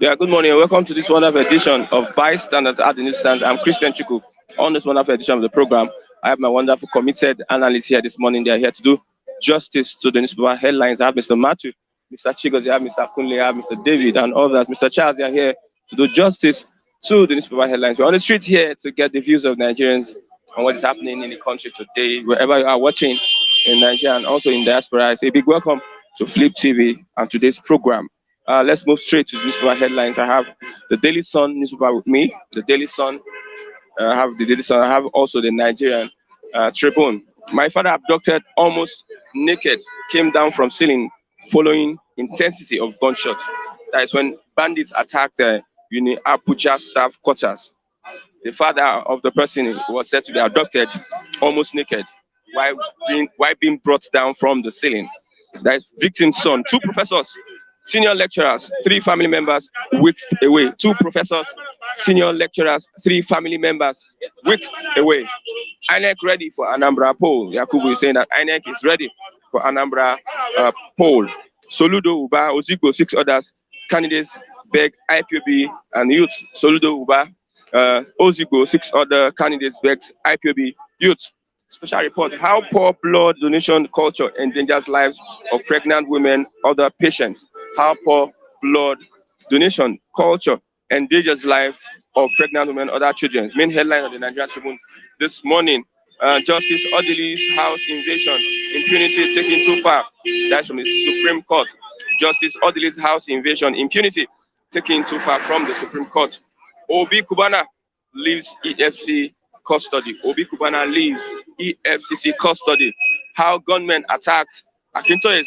Yeah, good morning and welcome to this wonderful edition of Bystanders at the Newsstand. I'm Christian Chuku. On this wonderful edition of the program, I have my wonderful committed analysts here this morning. They are here to do justice to the newspaper headlines. I have Mr. Matthew, Mr. Chigos, I have Mr. Kunle, I have Mr. David, and others. Mr. Charles, they are here to do justice to the newspaper headlines. We're on the street here to get the views of Nigerians on what is happening in the country today, wherever you are watching in Nigeria and also in diaspora. I say a big welcome to Flip TV and today's program. Let's move straight to the newspaper headlines. I have the Daily Sun newspaper with me. The Daily Sun. I have the Daily Sun. I have also the Nigerian Tribune. My father abducted almost naked, came down from ceiling following intensity of gunshot. That is when bandits attacked Abuja staff quarters. The father of the person was said to be abducted almost naked while being brought down from the ceiling. That is victim's son. Two professors, senior lecturers, three family members whisked away. Two professors, senior lecturers, three family members whisked away. INEC ready for Anambra poll. Yakubu is saying that INEC is ready for Anambra poll. Soludo Uba, Ozigbo, six others candidates beg IPOB and youth. Soludo Uba, Ozigbo, six other candidates begs IPOB youth. Special report: how poor blood donation culture endangers lives of pregnant women, other patients. How poor blood donation culture endangers life of pregnant women, other children. Main headline of the Nigerian Tribune this morning: Justice Odili's house invasion, impunity taken too far. That's from the Supreme Court. Justice Odili's house invasion, impunity taken too far from the Supreme Court. Obi Kubana leaves EFC custody. Obi Kubana leaves EFCC custody. How gunmen attacked Akintoye's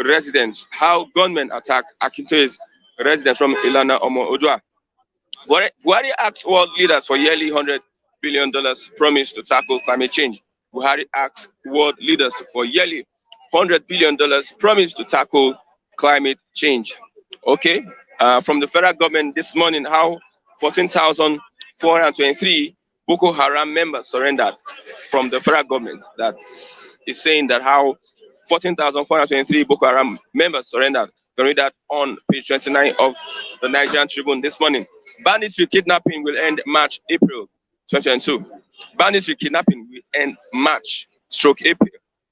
residence. How gunmen attacked Akintoye's residence from Ilana Omo Odua. Buhari asks world leaders for yearly $100 billion promise to tackle climate change. Buhari asks world leaders for yearly $100 billion promise to tackle climate change. Okay. From the federal government this morning, how 14,423 Boko Haram members surrendered from the federal government. That is saying that how 14,423 Boko Haram members surrendered. You can read that on page 29 of the Nigerian Tribune this morning. Banditry kidnapping will end March, April 2022. Banditry kidnapping will end March/April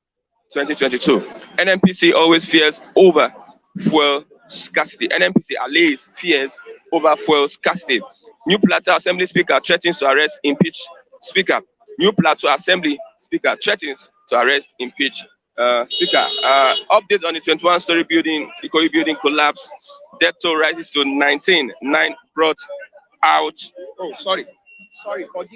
2022. NNPC always fears over fuel scarcity. NNPC allays fears over fuel scarcity. New Plateau Assembly Speaker threatens to arrest, impeach Speaker. New Plateau Assembly Speaker threatens to arrest, impeach Speaker. Update on the 21-story building, Ikoyi building collapse. Death toll rises to 19. 9 brought out. Oh, sorry.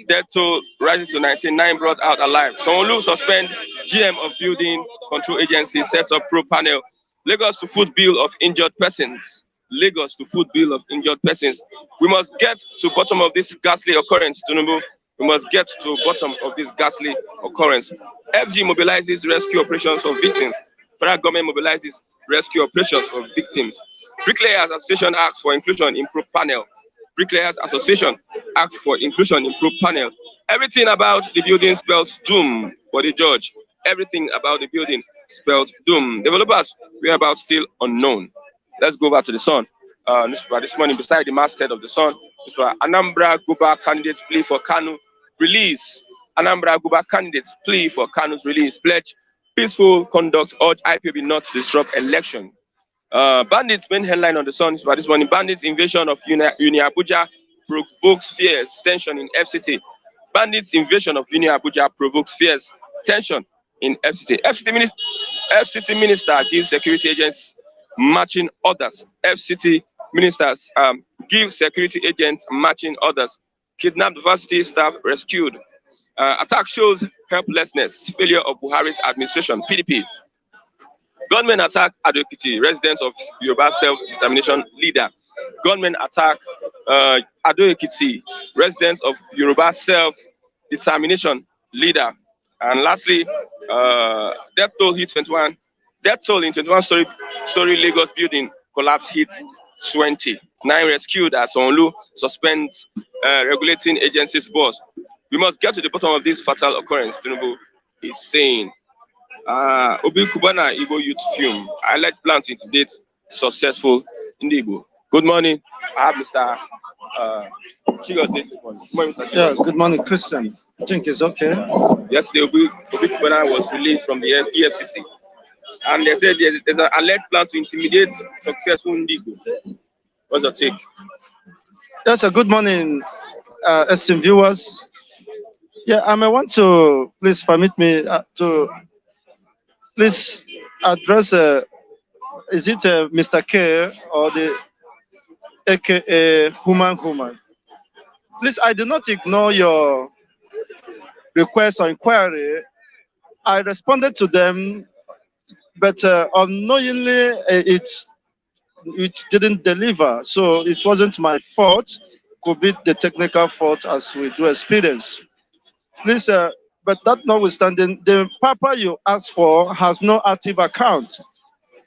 Death toll rises to 19. 9 brought out alive. Sanwo-Olu suspend GM of building control agency, sets up probe panel. Lagos to foot bill of injured persons. Lagos to foot bill of injured persons. We must get to bottom of this ghastly occurrence, Tinubu. We must get to bottom of this ghastly occurrence. FG mobilizes rescue operations of victims. Federal government mobilizes rescue operations of victims. Bricklayers Association asks for inclusion in probe panel. Bricklayers Association asks for inclusion in probe panel. Everything about the building spells doom for the judge. Everything about the building spells doom. Developers' whereabouts still unknown. Let's go back to the Sun. This morning, beside the masthead of the Sun, Anambra Gov candidates plea for Kanu release. Anambra Gov candidates plea for Kanu's release. Pledge peaceful conduct, urge IPOB not to disrupt election. Bandits, main headline on the Sun is this morning: bandits invasion of Uni Abuja provokes fears, tension in FCT. Bandits invasion of Uni Abuja provokes fears, tension in FCT. FCT minister gives security agents matching orders. FCT ministers give security agents matching orders. Kidnapped varsity staff rescued. Attack shows helplessness, failure of Buhari's administration. PDP. Gunmen attack Ado-Ekiti, residents of Yoruba self-determination leader. Gunmen attack Ado-Ekiti, residents of Yoruba self-determination leader. And lastly, death toll hit 21. Death toll in 21-story Lagos building collapse hit 20. 9 rescued as Sanwo-Olu suspends regulating agencies boss. We must get to the bottom of this fatal occurrence, Tinubu is saying. Obi Kubana Igbo youth film. I like planting to date successful in the Igbo Good morning. I have Mr. Chigote. Good morning. Good morning, Mr. Yeah, Chigote. good morning, Christian. I think it's okay. Yesterday, Obi Kubana was released from the EFCC, and they said there's an alleged plan to intimidate successful Ndigo. What's your take? Yes, a good morning, esteemed viewers. Yeah, I may want to please permit me to please address. Is it Mr. K or the AKA Human? Please, I did not ignore your request or inquiry. I responded to them, but unknowingly it didn't deliver. So it wasn't my fault. Could be the technical fault as we do experience. Please, but that notwithstanding, the papa you asked for has no active account,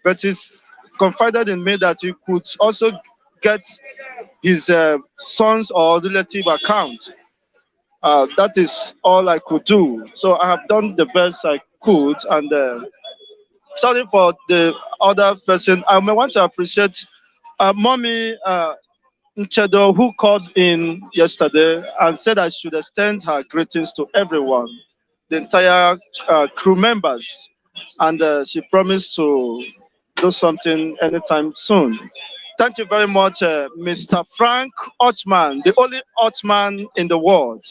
but it's confided in me that he could also get his son's or relative account. That is all I could do. So I have done the best I could, and sorry for the other person. I may want to appreciate mommy Nchedo, who called in yesterday and said I should extend her greetings to everyone, the entire crew members, and she promised to do something anytime soon. Thank you very much, Mr. Frank Ochman, the only Ochman in the world.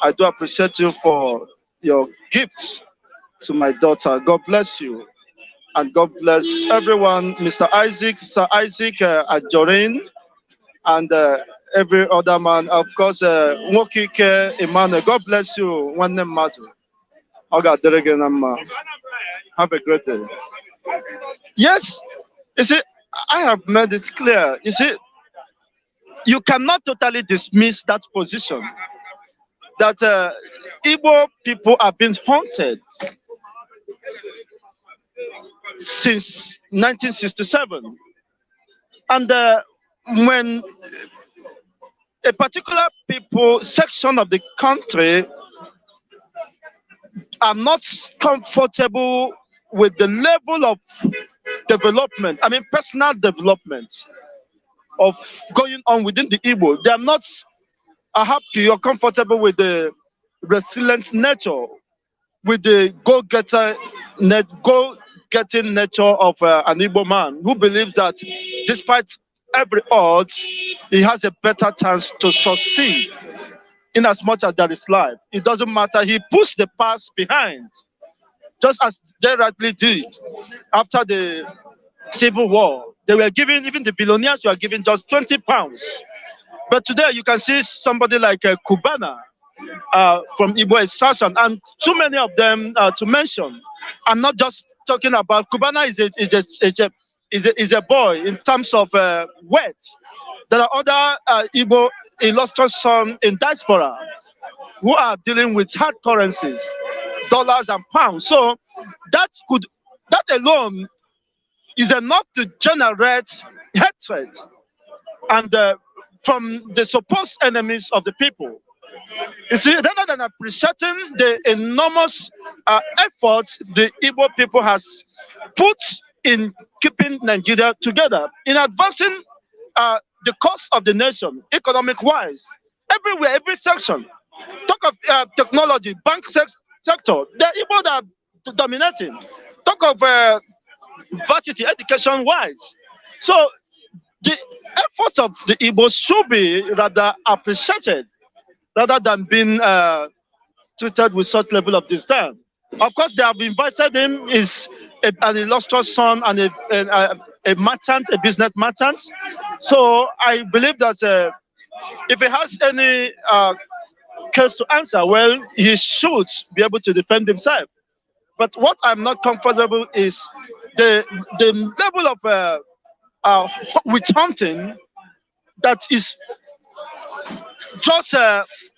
I do appreciate you for your gift to my daughter. God bless you. And God bless everyone, Mr. Isaac, Sir Isaac Ajorin, and every other man. Of course, Nwokike Emmanuel. God bless you. One name matter. Have a great day. Yes, you see, I have made it clear. You see, you cannot totally dismiss that position that Igbo people have been haunted since 1967. And when a particular people section of the country are not comfortable with the level of development, I mean personal development of going on within the Igbo, they are not happy or comfortable with the resilient nature, with the go-getting nature of an Igbo man who believes that despite every odds, he has a better chance to succeed in as much as that is life. It doesn't matter. He puts the past behind, just as they rightly did after the Civil War. They were giving, even the billionaires were giving just £20. But today you can see somebody like Kubana from Igbo extraction, and too many of them to mention. I'm not just talking about Kubana is a boy in terms of wealth. There are other Igbo illustrious sons in diaspora who are dealing with hard currencies, dollars and pounds. So that alone is enough to generate hatred and from the supposed enemies of the people. You see, rather than appreciating the enormous efforts the Igbo people has put in keeping Nigeria together, in advancing the cause of the nation, economic-wise, everywhere, every section. Talk of technology, bank sector, the Igbo that are dominating. Talk of varsity, education-wise. So the efforts of the Igbo should be rather appreciated, rather than being treated with such level of disdain. Of course, they have invited him, is an illustrious son and a merchant, a business merchant. So I believe that if he has any case to answer, well, he should be able to defend himself. But what I'm not comfortable is the level of witch hunting that is just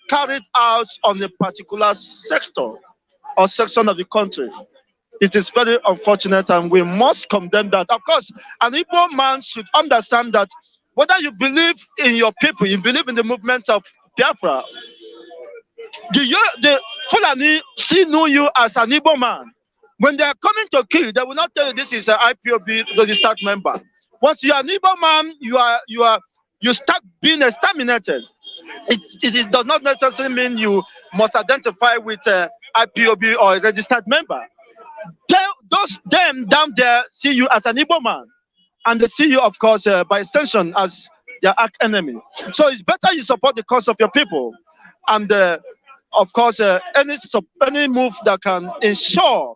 carried out on a particular sector or section of the country. It is very unfortunate, and we must condemn that. Of course, an Igbo man should understand that whether you believe in your people, you believe in the movement of Biafra, the Fulani still know you as an Igbo man. When they are coming to kill you, they will not tell you this is an IPOB registered member. Once you are an Igbo man, you start being exterminated. It does not necessarily mean you must identify with IPOB or a registered member. Those them down there see you as an Igbo man, and they see you, of course, by extension, as their arch enemy. So it's better you support the cause of your people, and of course, any move that can ensure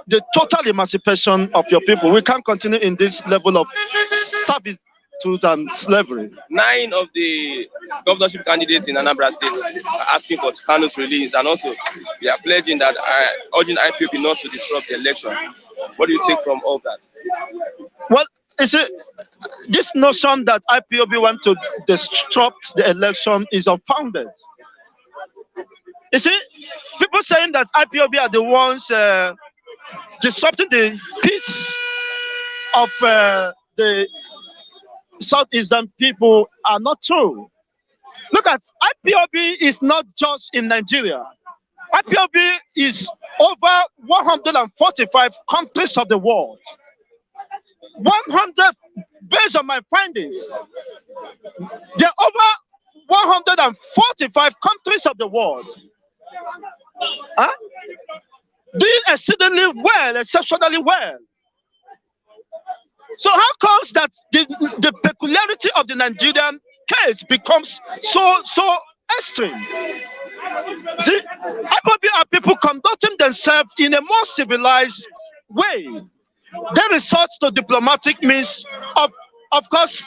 the total emancipation of your people. We can't continue in this level of servitude and slavery. 9 of the governorship candidates in Anambra State are asking for Kanu's release, and also they are pledging that urging IPOB not to disrupt the election. What do you take from all that? Well, you see, this notion that IPOB want to disrupt the election is unfounded. You see, people saying that IPOB are the ones disrupting the peace of the Southeastern people are not true. Look at IPOB is not just in Nigeria. IPOB is over 145 countries of the world. 100, based on my findings, there are over 145 countries of the world. Huh? Doing exceedingly well, exceptionally well. So how comes that the peculiarity of the Nigerian case becomes so extreme? See, IPOB are people conducting themselves in a more civilized way. They resort to diplomatic means of course,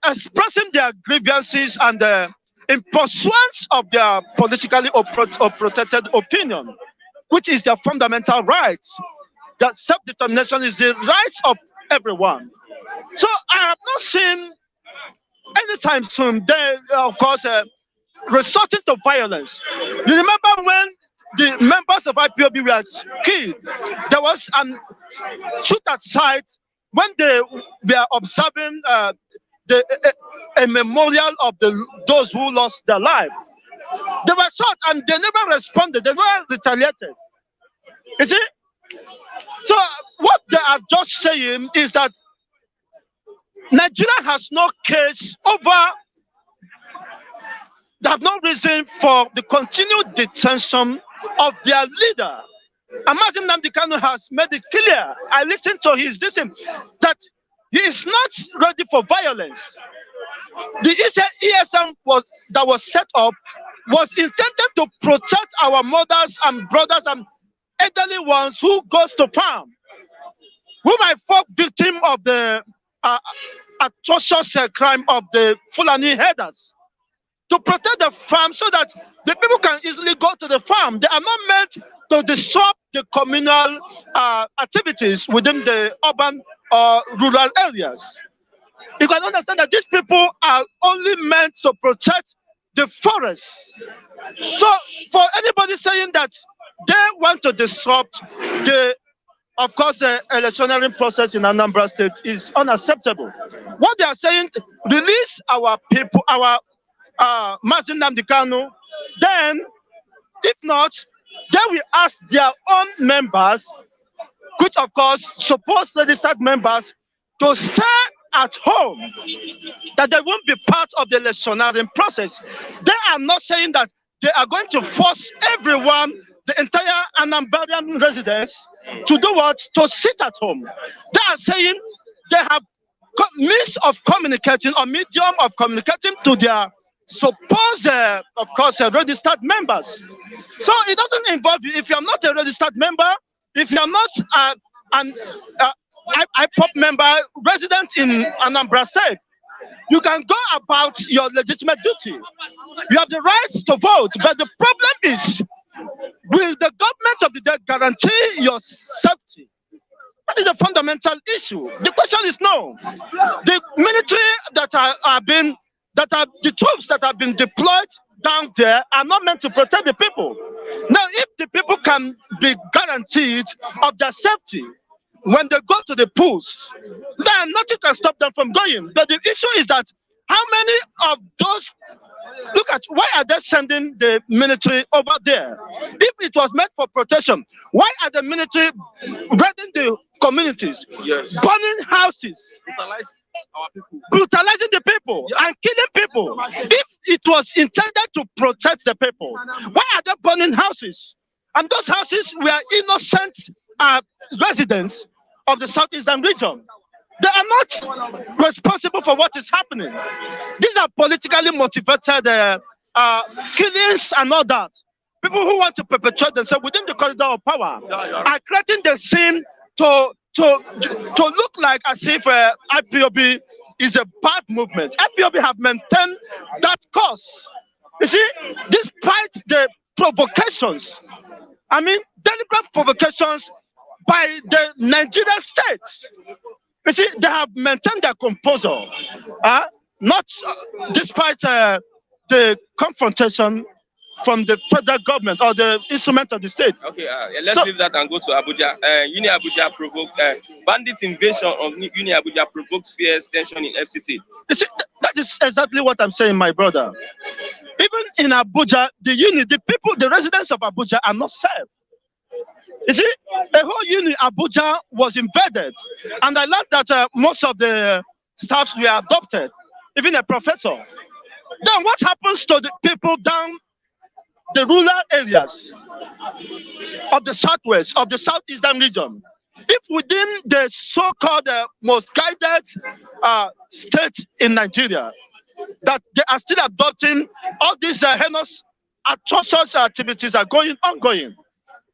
expressing their grievances and in pursuance of their politically protected opinion, which is their fundamental rights. That self-determination is the right of everyone. So I have not seen anytime soon they, of course, resorting to violence. You remember when the members of IPOB were killed, there was a shoot at sight when they were observing a memorial of those who lost their life. They were shot and they never responded, they never retaliated. You see? So what they are just saying is that Nigeria has no case over, they have no reason for the continued detention of their leader. Nnamdi Kanu'S has made it clear, I listened to his decision, that he is not ready for violence. The ESM that was set up was intended to protect our mothers and brothers and elderly ones who goes to farm, who might fall victim of the atrocious crime of the Fulani herders, to protect the farm so that the people can easily go to the farm. They are not meant to disrupt the communal activities within the urban or rural areas. You can understand that these people are only meant to protect the forests. So for anybody saying that they want to disrupt the, of course, the electioneering process in Anambra State is unacceptable. What they are saying, release our people, our Nnamdi Kanu, then if not, they will ask their own members, which of course supposed registered members, to stay at home, that they won't be part of the electioneering process. They are not saying that they are going to force everyone, the entire Anambran residents, to do what? To sit at home. They are saying they have means of communicating or medium of communicating to their supposed, of course, registered members. So it doesn't involve you. If you are not a registered member, if you are not an IPOB member resident in Anambra State, you can go about your legitimate duty. You have the right to vote, but the problem is, will the government of the day guarantee your safety? That is the fundamental issue. The question is no. The military that are the troops that have been deployed down there are not meant to protect the people. Now, if the people can be guaranteed of their safety when they go to the polls, then nothing can stop them from going. But the issue is that how many of those Look at, why are they sending the military over there? If it was meant for protection, why are the military raiding the communities, Yes. burning houses, brutalizing the people, and killing people? If it was intended to protect the people, why are they burning houses? And those houses were innocent residents of the southeastern region. They are not responsible for what is happening. These are politically motivated killings and all that. People who want to perpetuate themselves within the corridor of power are creating the scene to look like as if IPOB is a bad movement. IPOB have maintained that course. You see, despite the provocations, I mean, deliberate provocations by the Nigerian states. You see, they have maintained their composure, not despite the confrontation from the federal government or the instrument of the state. Okay, let's leave that and go to Abuja. Uni Abuja provoked bandit invasion of Uni Abuja provoked fierce tension in FCT. You see, that is exactly what I'm saying, my brother. Even in Abuja, the people, the residents of Abuja are not safe. You see, the whole unit Abuja was invaded, and I learned that most of the staffs were adopted, even a professor. Then what happens to the people down the rural areas of the southwest, of the southeastern region? If within the so-called most guided state in Nigeria, that they are still adopting all these heinous, atrocious activities are ongoing,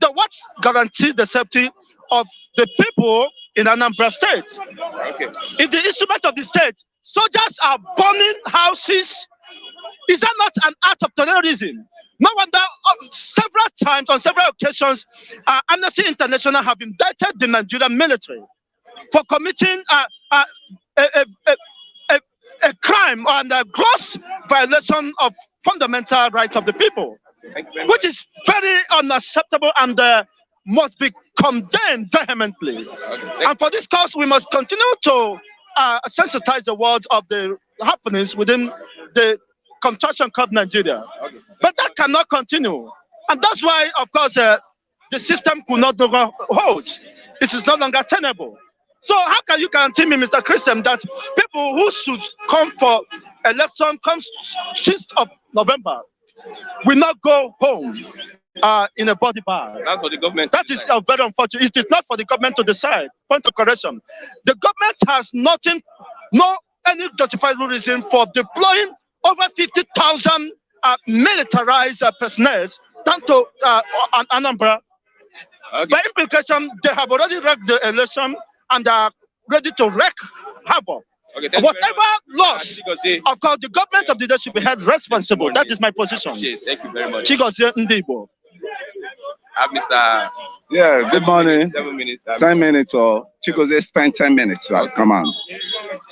then what guarantees the safety of the people in Anambra State? Okay. If the instrument of the state, soldiers are burning houses, is that not an act of terrorism? No wonder several times, on several occasions, Amnesty International have indicted the Nigerian military for committing a crime and a gross violation of fundamental rights of the people, which is very unacceptable and must be condemned vehemently. And for this cause, we must continue to sensitize the world of the happenings within the contraction called Nigeria. But that cannot continue. And that's why, of course, the system could not longer hold. It is no longer tenable. So how can you guarantee me, Mr. Christian, that people who should come for election comes 6th of November will not go home in a body bag? That's for the government. That is very unfortunate. It is not for the government to decide. Point of correction. The government has any justifiable reason for deploying over 50,000 militarized personnel down to Anambra. Okay. By implication, they have already wrecked the election and are ready to wreak havoc. Okay, whatever loss, of course, the government of the day should be held responsible. That is my position. Thank you very much. Chigozie Ndibo. Have Mr. Yeah, good morning. 7 minutes. 10 minutes or Chigozie spent 10 minutes, right? Come on.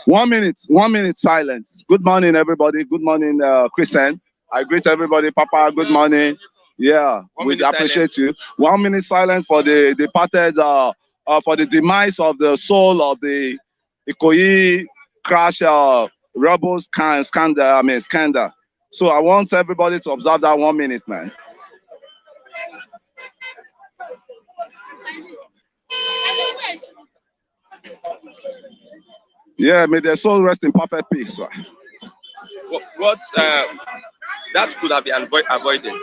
1 minute silence. Good morning, everybody. Good morning, Christian. I greet everybody. Papa, good morning. Yeah, we appreciate you. 1 minute silence for the departed, for the demise of the soul of the Ikoyi crash rebels scandal. So I want everybody to observe that 1 minute, man. Yeah, may their soul rest in perfect peace. Right? What that could have been avoided.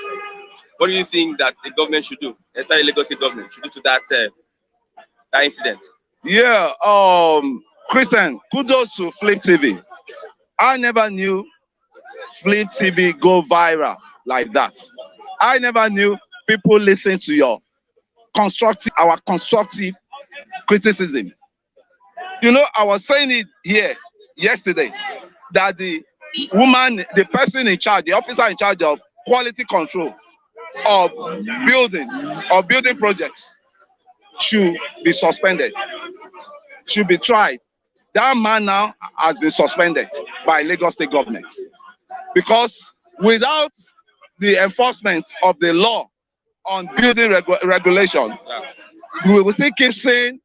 What do you think that the government should do? The entire Lagos State government should do to that incident? Yeah, Christian, kudos to Flip TV. I never knew Flip TV go viral like that. I never knew people listen to our constructive criticism. You know, I was saying it here yesterday that the person in charge, the officer in charge of quality control of building projects should be suspended, should be tried. That man now has been suspended by Lagos State government because without the enforcement of the law on building regulation, we will still keep seeing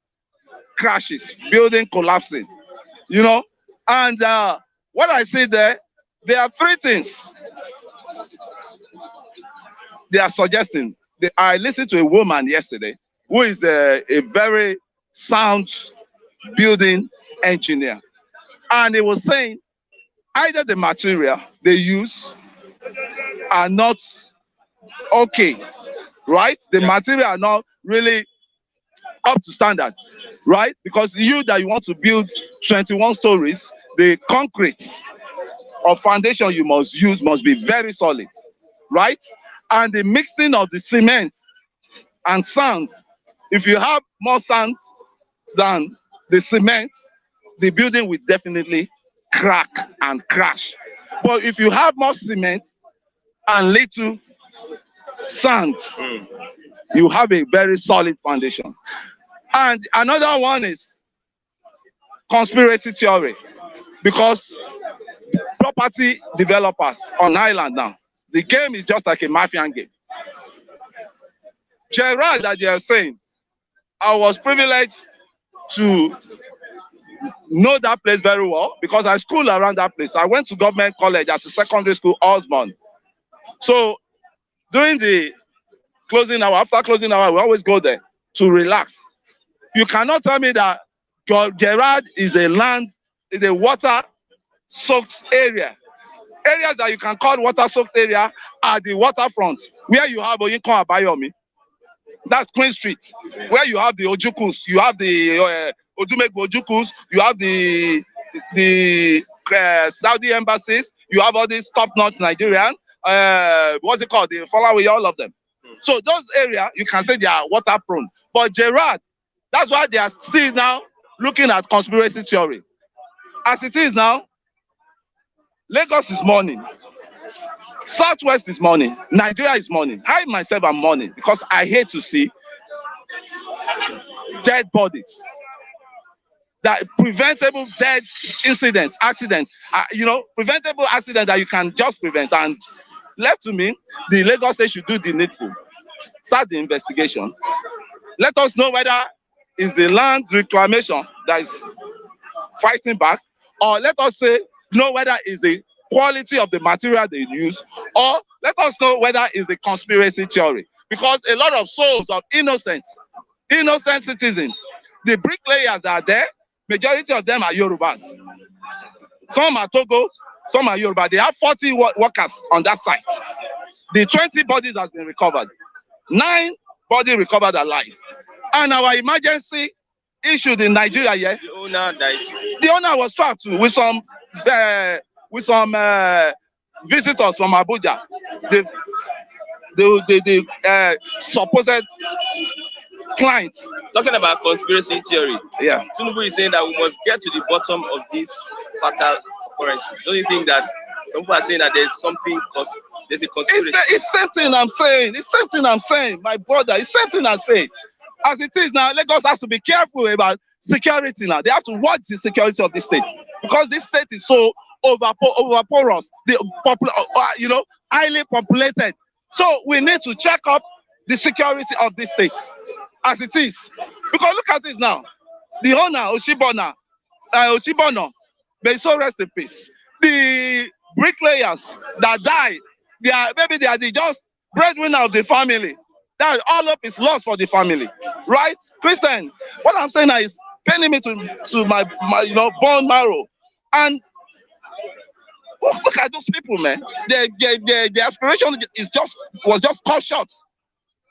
crashes, building collapsing, you know. And what I see there are three things they are suggesting. I listened to a woman yesterday who is a very sound building engineer, and he was saying either the material they use are not okay, right? The material are not really up to standard, right? Because you want to build 21 stories, the concrete or foundation you must use must be very solid, right? And the mixing of the cement and sand, if you have more sand than the cement, the building will definitely crack and crash. But if you have more cement and little sand, you have a very solid foundation. And another one is conspiracy theory, because property developers on island now, the game is just like a mafia game. Gerard, that they are saying, I was privileged to know that place very well because I schooled around that place. I went to government college as a secondary school, Osborne. So during the closing hour, after closing hour, we always go there to relax. You cannot tell me that Gerard is a land, is a water-soaked area. Areas that you can call water-soaked area are the waterfront, where you have Oyinkan Abayomi. That's Queen Street, where you have the Ojukus, you have the Odumegwu Ojukus, you have the Saudi embassies, you have all these top-notch Nigerian, what's it called, the Falawi, all of them. So those areas, you can say they are water-prone. But Gerard, that's why they are still now looking at conspiracy theory. As it is now, Lagos is mourning. Southwest is mourning. Nigeria is mourning. I myself am mourning because I hate to see dead bodies. That preventable dead incidents, accident, preventable accident that you can just prevent. And left to me, the Lagos State should do the needful. Start the investigation. Let us know whether it's the land reclamation that is fighting back, or let us know whether it's the quality of the material they use, or let us know whether it's the conspiracy theory. Because a lot of souls of innocent citizens, the bricklayers that are there, majority of them are Yorubas. Some are Togo, some are Yoruba. They have 40 workers on that site. The 20 bodies has been recovered. 9 bodies recovered alive. And our emergency issued in Nigeria, yeah. The owner died. The owner was trapped too, with some visitors from Abuja. The supposed clients. Talking about conspiracy theory, yeah. Tinubu is saying that we must get to the bottom of these fatal occurrences. Don't you think that some people are saying that there's a conspiracy? It's something I'm saying. It's something I'm saying, my brother. It's something I'm saying. As it is now, Lagos has to be careful about security now. They have to watch the security of this state because this state is so overporous, highly populated. So we need to check up the security of this state as it is. Because look at this now. The owner, Oshibono, may so rest in peace. The bricklayers that died, they are the just breadwinner of the family. That all up is lost for the family, right? Christian, what I'm saying now is paining me to my bone marrow. And look at those people, man. The aspiration was just cut short.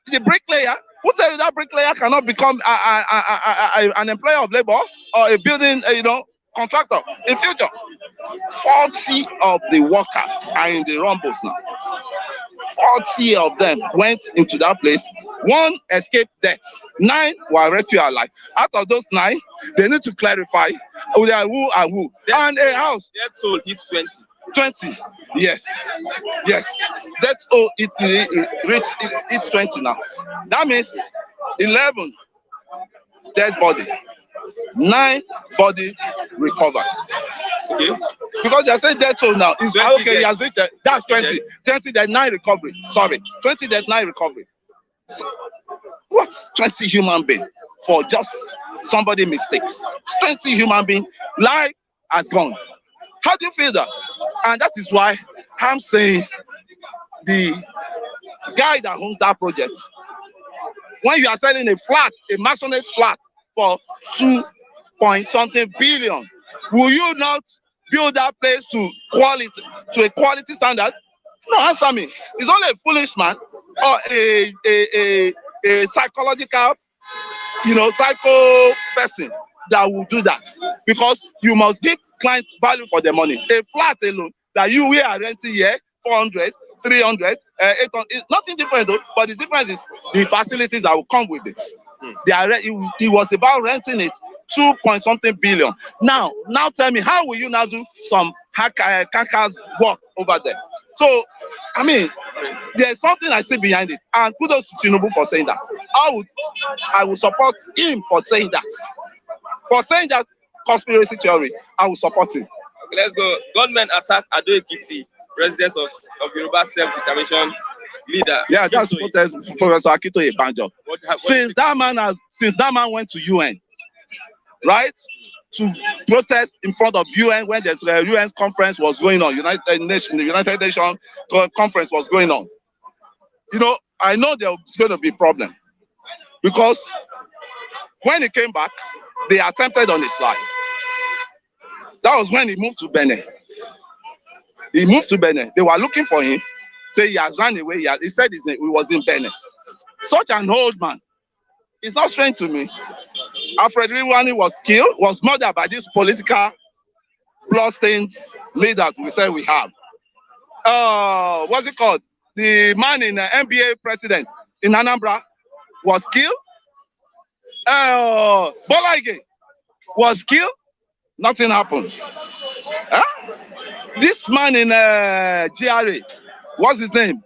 The bricklayer, who tell you that bricklayer cannot become an employer of labor or a building, contractor in future? 40 of the workers are in the rumbles now. 40 of them went into that place. 1 escaped death. 9 were rescued alive. Out of those 9, they need to clarify who are who and who. And a house. Death toll hits 20. 20. Yes. Death toll it's 20 now. That means 11 dead body. 9 body recovered. Okay. Because they say death toll now is okay. He has reached that's 20. 20 dead, 9 recovery. Sorry, 20 dead, 9 recovery. So, what's 20 human beings for just somebody mistakes? 20 human beings, life has gone. How do you feel that? And that is why I'm saying the guy that owns that project, when you are selling a flat, a masonry flat for 2-point-something billion, will you not build that place to a quality standard? No, answer me. It's only a foolish man or a psychological, psycho person that will do that, because you must give clients value for their money. A flat alone that we are renting here, 400, 300, 800, it's nothing different though, but the difference is the facilities that will come with it. It was about renting it 2-point-something billion. Now tell me, how will you now do some hackers work over there? So, I mean, there's something I see behind it, and kudos to Tinubu for saying that. I would support him for saying that. For saying that conspiracy theory, I will support him. Okay, let's go. Gunmen attack Ado Ekiti, residents of Yoruba self-determination leader. Yeah, that's Professor Akintoye Banjo. Since that man went to UN, right, to protest in front of UN when the UN conference was going on, United Nations conference was going on. I know there's going to be a problem, because when he came back, they attempted on his life. That was when he moved to Benin. They were looking for him. Say he has run away. He said he was in Benin. Such an old man. It's not strange to me. Alfred Riwani was murdered by these political bloodstained leaders we say we have. What's it called? The man in the NBA president in Anambra was killed. Bola Ige was killed. Nothing happened. This man in GRA, what's his name?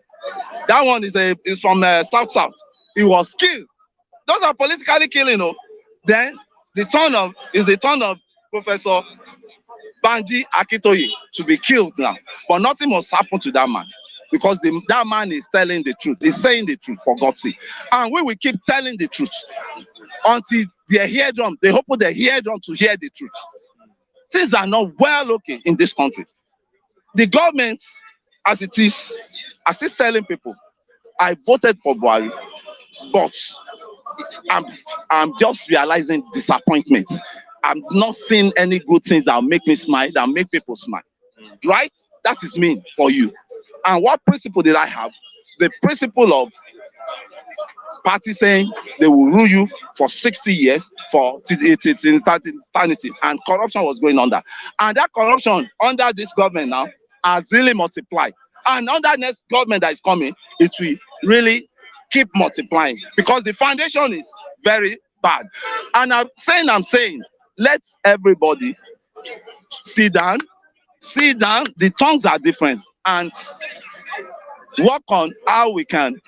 That one is from South. He was killed. Those are politically killing. Then the turn of Professor Banji Akintoye to be killed now. But nothing must happen to that man, because that man is telling the truth. He's saying the truth, for God's sake. And we will keep telling the truth until their eardrum, they open their eardrum to hear the truth. Things are not well looking in this country. The government, as it is telling people, I voted for Buhari, but I'm just realizing disappointment. I'm not seeing any good things that make me smile, that make people smile. Right? That is me for you. And what principle did I have? The principle of party saying they will rule you for 60 years, for eternity, and corruption was going on there. And that corruption under this government now has really multiplied. And under next government that is coming, it will really keep multiplying, because the foundation is very bad. And I'm saying, let everybody sit down. The tongues are different, and work on how we can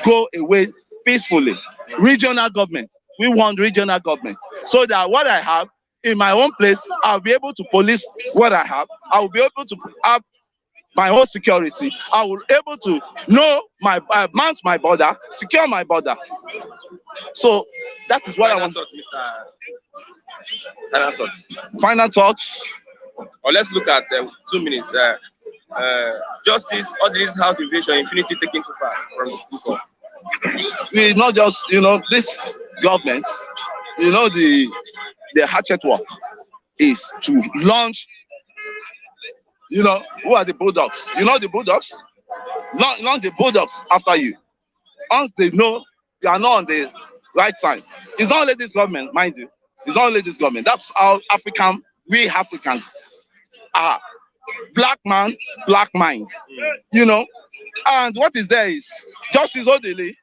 go away peacefully. Regional government. We want regional government, so that what I have in my own place, I'll be able to police what I have. I will be able to have my own security. I will be able to know mount my border, secure my border. So that is what I want. Final thoughts. Or let's look at 2 minutes. Justice, all this house invasion, impunity taken too far from the book. We not just, this government, the hatchet work is to launch, who are the bulldogs? The bulldogs? Launch the bulldogs after you. Once they know you are not on the right side. It's not only this government, mind you. It's not only this government. That's how we Africans are. Black man, black mind. And what is there is Justice Odili.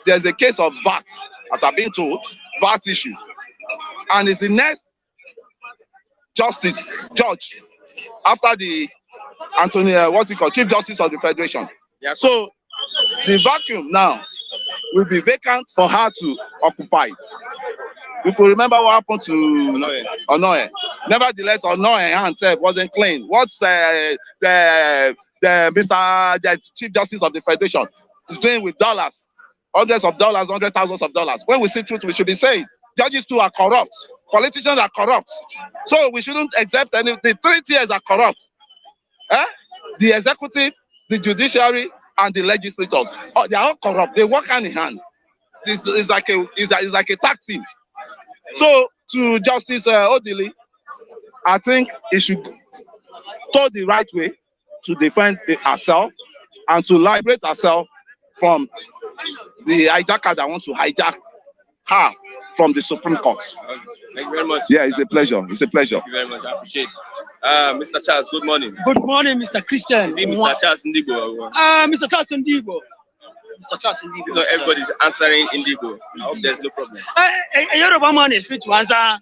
There's a case of VAT, as I've been told, VAT issues. And it's the next judge after the Chief Justice of the Federation. Yeah. So the vacuum now will be vacant for her to occupy. You could remember what happened to Onoye. Nevertheless, Onoye himself wasn't clean. What's the Chief Justice of the Federation is doing with dollars, hundreds of dollars, $100,000s of dollars? When we see truth, we should be saying judges too are corrupt, politicians are corrupt. So we shouldn't accept any. The 3 tiers are corrupt. The executive, the judiciary, and the legislators. Oh, they are all corrupt. They work hand in hand. This is like a tag team. So to Justice Odili, I think he should go the right way to defend herself and to liberate herself from the hijacker that want to hijack her from the Supreme Court. Thank you very much. Yeah, it's a pleasure. It's a pleasure. Thank you very much. I appreciate it. Mr. Charles, good morning. Good morning, Mr. Christian. Is it Mr. Charles Ndigo? Mr. Charles Ndigo. Mr. Charles Ndigo. So everybody's answering Indigo. I hope there's no problem. A Yoruba man is free to answer.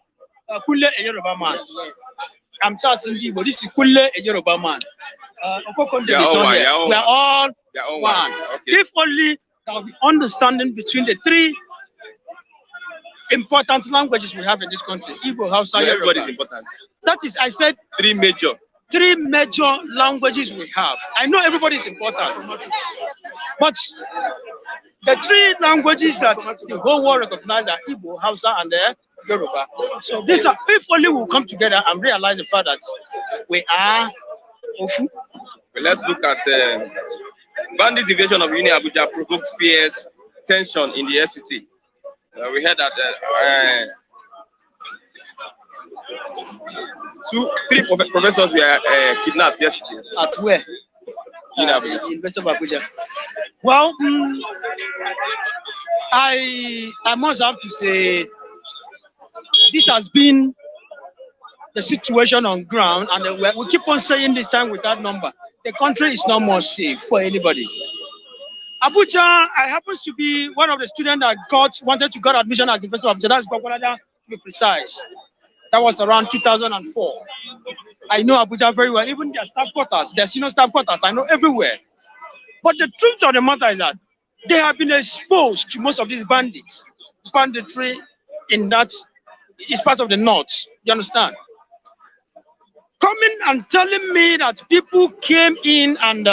Kule a Yoruba man. I'm Charles Ndigo. This is Kule a Yoruba man. We are all one. Okay. If only there will be understanding between the three important languages we have in this country. Igbo, Hausa, Yoruba. Everybody's important. That is, I said, Three major languages we have. I know everybody is important, but the three languages that the whole world recognizes are Igbo, Hausa, and Yoruba. So these are, if only we come together and realize the fact that we are Ofu. Well, let's look at bandits' invasion of Uni Abuja provoked fierce tension in the FCT. We heard that three professors were kidnapped yesterday. At where? In Abuja. University of Abuja. Well, I must have to say this has been the situation on ground, and we keep on saying this time without number. The country is no more safe for anybody. Abuja, I happen to be one of the students that wanted to get admission at the University of Abuja. That's Gwagwalada, to be precise. That was around 2004. I know Abuja very well, even their staff quarters, their senior staff quarters, I know everywhere. But the truth of the matter is that they have been exposed to most of these banditry in that is part of the north. You understand? Coming and telling me that people came in and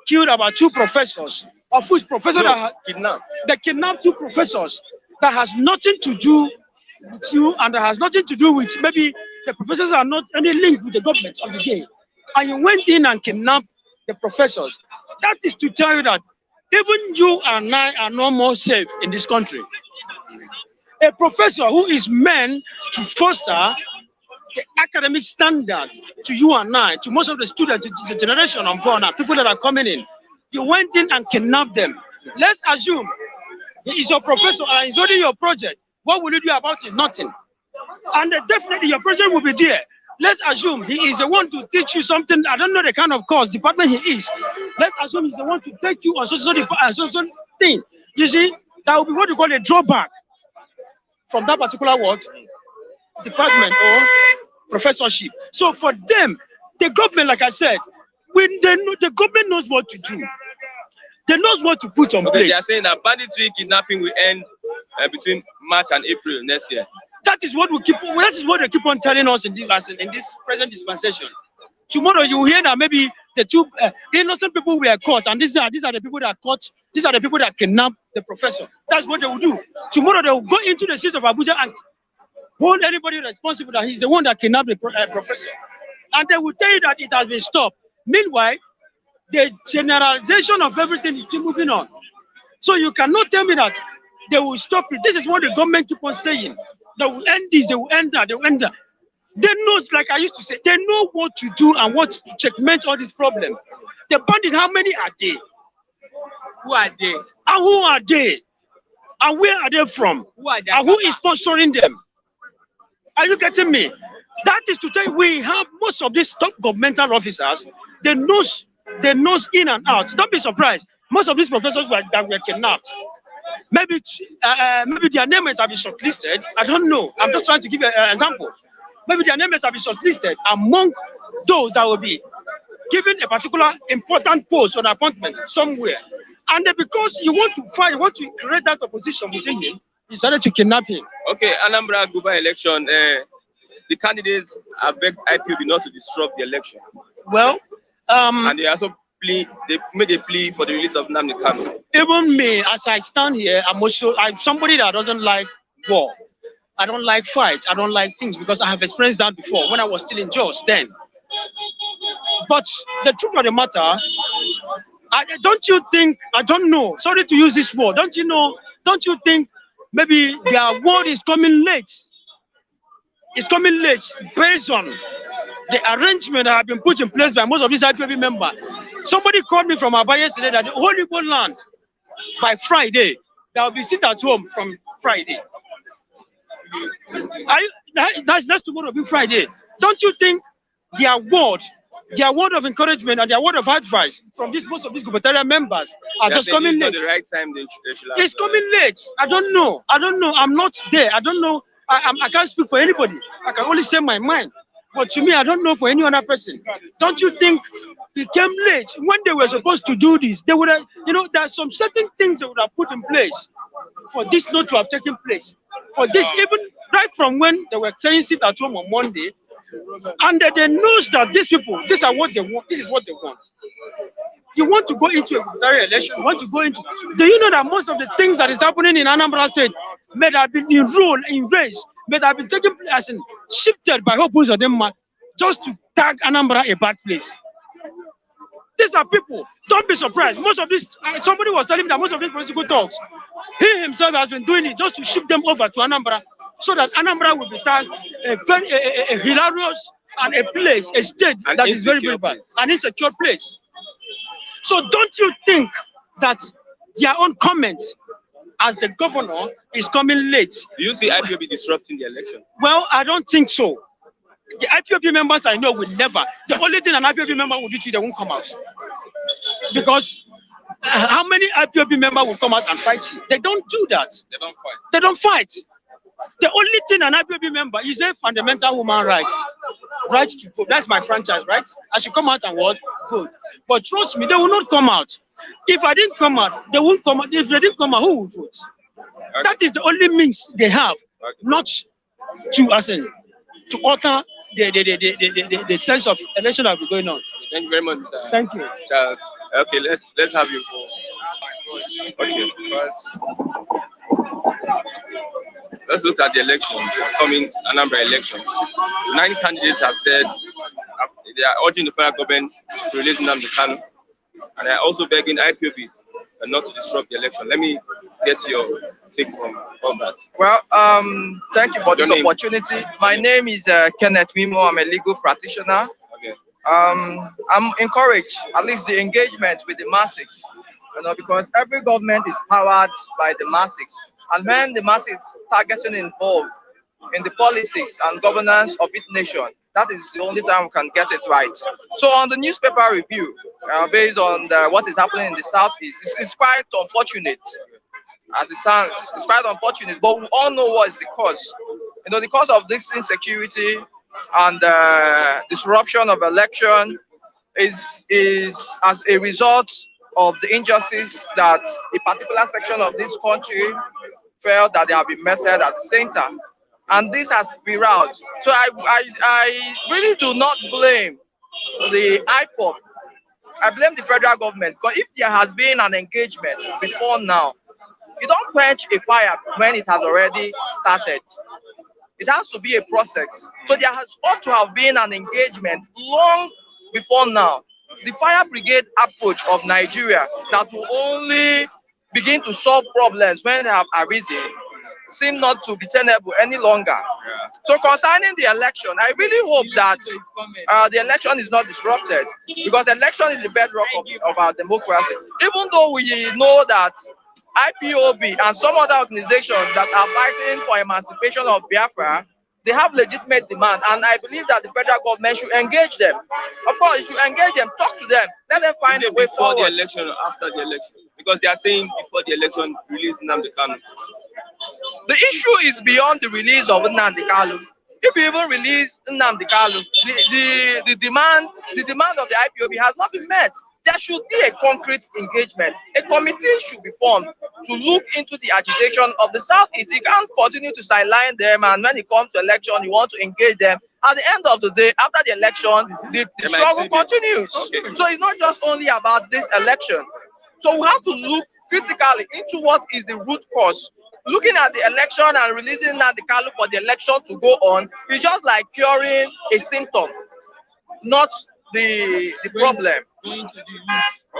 killed about 2 professors, of which they kidnapped 2 professors that has nothing to do with you, and that has nothing to do with maybe the professors are not any link with the government of the day. And you went in and kidnapped the professors. That is to tell you that even you and I are no more safe in this country. A professor who is meant to foster the academic standard to you and I, to most of the students, to the generation unborn, people that are coming in, you went in and kidnapped them. Let's assume he is your professor and he's only your project. What will you do about it? Nothing. And definitely your project will be there. Let's assume he is the one to teach you something. I don't know the kind of course department he is. Let's assume he's the one to take you on social thing. You see, that will be what you call a drawback from that particular word, department or professorship. So for them, the government, like I said, the government knows what to do. They knows what to put on place. They are saying that banditry kidnapping will end between March and April next year. That is what they keep on telling us in this present dispensation. Tomorrow you will hear that maybe the 2 innocent people were caught, and these are the people that caught. These are the people that kidnapped the professor. That's what they will do. Tomorrow they will go into the streets of Abuja and hold anybody responsible that he's the one that kidnapped the professor, and they will tell you that it has been stopped. Meanwhile, the generalization of everything is still moving on. So you cannot tell me that they will stop it. This is what the government keep on saying. They will end this, they will end that, they will end that. They know, like I used to say, they know what to do and what to checkmate all this problem. The bandits, how many are they? Who are they? And who are they? And where are they from? Who are they? And who is sponsoring them? Are you getting me? That is to tell you, we have most of these top governmental officers, they knows in and out. Don't be surprised. Most of these professors that were kidnapped, maybe their names have been shortlisted. I don't know. I'm just trying to give you an example. Maybe their names have been shortlisted among those that will be given a particular important post or appointment somewhere. And because you want to create that opposition within him, you decided to kidnap him. Okay, Anambra Gov election, the candidates have begged IPOB not to disrupt the election. Well, and they also made a plea for the release of Nnamdi Kanu. Even me, as I stand here, I'm somebody that doesn't like war. I don't like fights. I don't like things because I have experienced that before when I was still in Jos then. But the truth of the matter, Don't you think, I don't know, sorry to use this word, don't you think maybe their word is coming late? It's coming late based on the arrangement that have been put in place by most of these IPOB members. Somebody called me from Aba yesterday that the whole Igbo land by Friday, there will be sit at home from Friday. That's tomorrow, be Friday. Don't you think their word of encouragement and their word of advice from most of these gubernatorial members are just coming late? It's not the right time they should have. It's coming late. I don't know. I'm not there. I don't know. I can't speak for anybody. I can only say my mind. But to me, I don't know for any other person. Don't you think it came late? When they were supposed to do this, they would have, there are some certain things they would have put in place for this not to have taken place. For this, even right from when they were saying sit at home on Monday, and they knows that these people, this is what they want. This is what they want. You want to go into a gubernatorial election, you want to go into. Do you know that most of the things that is happening in Anambra State may have been enrolled in race, may have been taken as in shifted by Hope Uzodinma just to tag Anambra a bad place? These are people. Don't be surprised. Most of this, somebody was telling me that most of these political talks, he himself has been doing it just to ship them over to Anambra, so that Anambra will be tagged a hilarious and a place, a state that is very, very bad, an insecure place. So don't you think that their own comments as the governor is coming late? Do you see IPOB disrupting the election? Well, I don't think so. The IPOB members I know will never. The only thing an IPOB member will do to you, they won't come out. Because how many IPOB members will come out and fight you? They don't do that. They don't fight. They don't fight. The only thing an IPOB member is a fundamental human right. Right to vote. That's my franchise, right? I should come out and vote. But trust me, they will not come out. If I didn't come out, they won't come out. If they didn't come out, who will vote? Okay. That is the only means they have, okay. Not to alter the sense of election that will be going on. Thank you very much, sir. Thank you, Charles. Okay, let's have you. Okay. Let's look at the elections, upcoming Anambra elections. 9 candidates have said they are urging the federal government to release Nnamdi Kanu, and they are also begging IPOBs not to disrupt the election. Let me get your take from all that. Well, thank you for this opportunity. My name is Kenneth Wimo. I'm a legal practitioner. Okay. I'm encouraged, at least the engagement with the masses, because every government is powered by the masses. And when the masses start getting involved in the politics and governance of each nation, that is the only time we can get it right. So on the newspaper review, based on what is happening in the Southeast, it's quite unfortunate. As it stands, it's quite unfortunate, but we all know what is the cause. The cause of this insecurity and disruption of election is as a result of the injustice that a particular section of this country felt that they have been meted at the center, and this has spiraled. So I really do not blame the IPOB. I blame the federal government, because if there has been an engagement before now, you don't quench a fire when it has already started. It has to be a process. So there has ought to have been an engagement long before now. The fire brigade approach of Nigeria that will only begin to solve problems when they have arisen seem not to be tenable any longer. Yeah. So concerning the election, I really hope that the election is not disrupted, because election is the bedrock of our democracy. Even though we know that IPOB and some other organizations that are fighting for emancipation of Biafra, they have legitimate demand, and I believe that the federal government should engage them. Of course, it should engage them, talk to them, let them find a way forward. Before the election or after the election? Because they are saying before the election, release Nnamdi Kanu. The issue is beyond the release of Nnamdi Kanu. If you even release Nnamdi Kanu, the demand of the IPOB has not been met. There should be a concrete engagement. A committee should be formed to look into the agitation of the Southeast. You can't continue to sideline them, and when it comes to election, you want to engage them. At the end of the day, after the election, the struggle continues. Okay. So it's not just only about this election. So we have to look critically into what is the root cause. Looking at the election and releasing Nnamdi Kanu for the election to go on is just like curing a symptom, not the problem.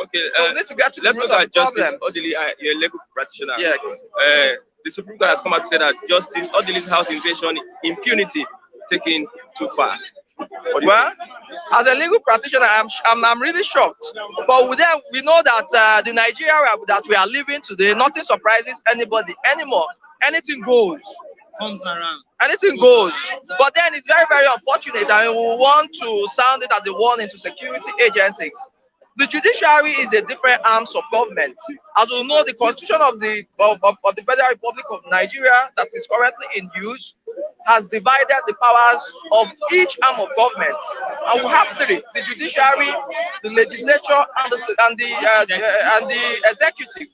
Okay, So we need to get to the let's root look of at the Justice problem. Odili, you're a legal practitioner. Yes. The Supreme Court has come out to say that Justice Odili's house invasion impunity taken too far. Well, as a legal practitioner, I'm really shocked. But with them, we know that the Nigeria that we are living today, nothing surprises anybody anymore. Anything goes. Comes around. Anything goes. But then it's very, very unfortunate, and we want to sound it as a warning to security agencies. The judiciary is a different arms of government. As we know, the constitution of the Federal Republic of Nigeria that is currently in use has divided the powers of each arm of government. And we have three: the judiciary, the legislature, and the executive.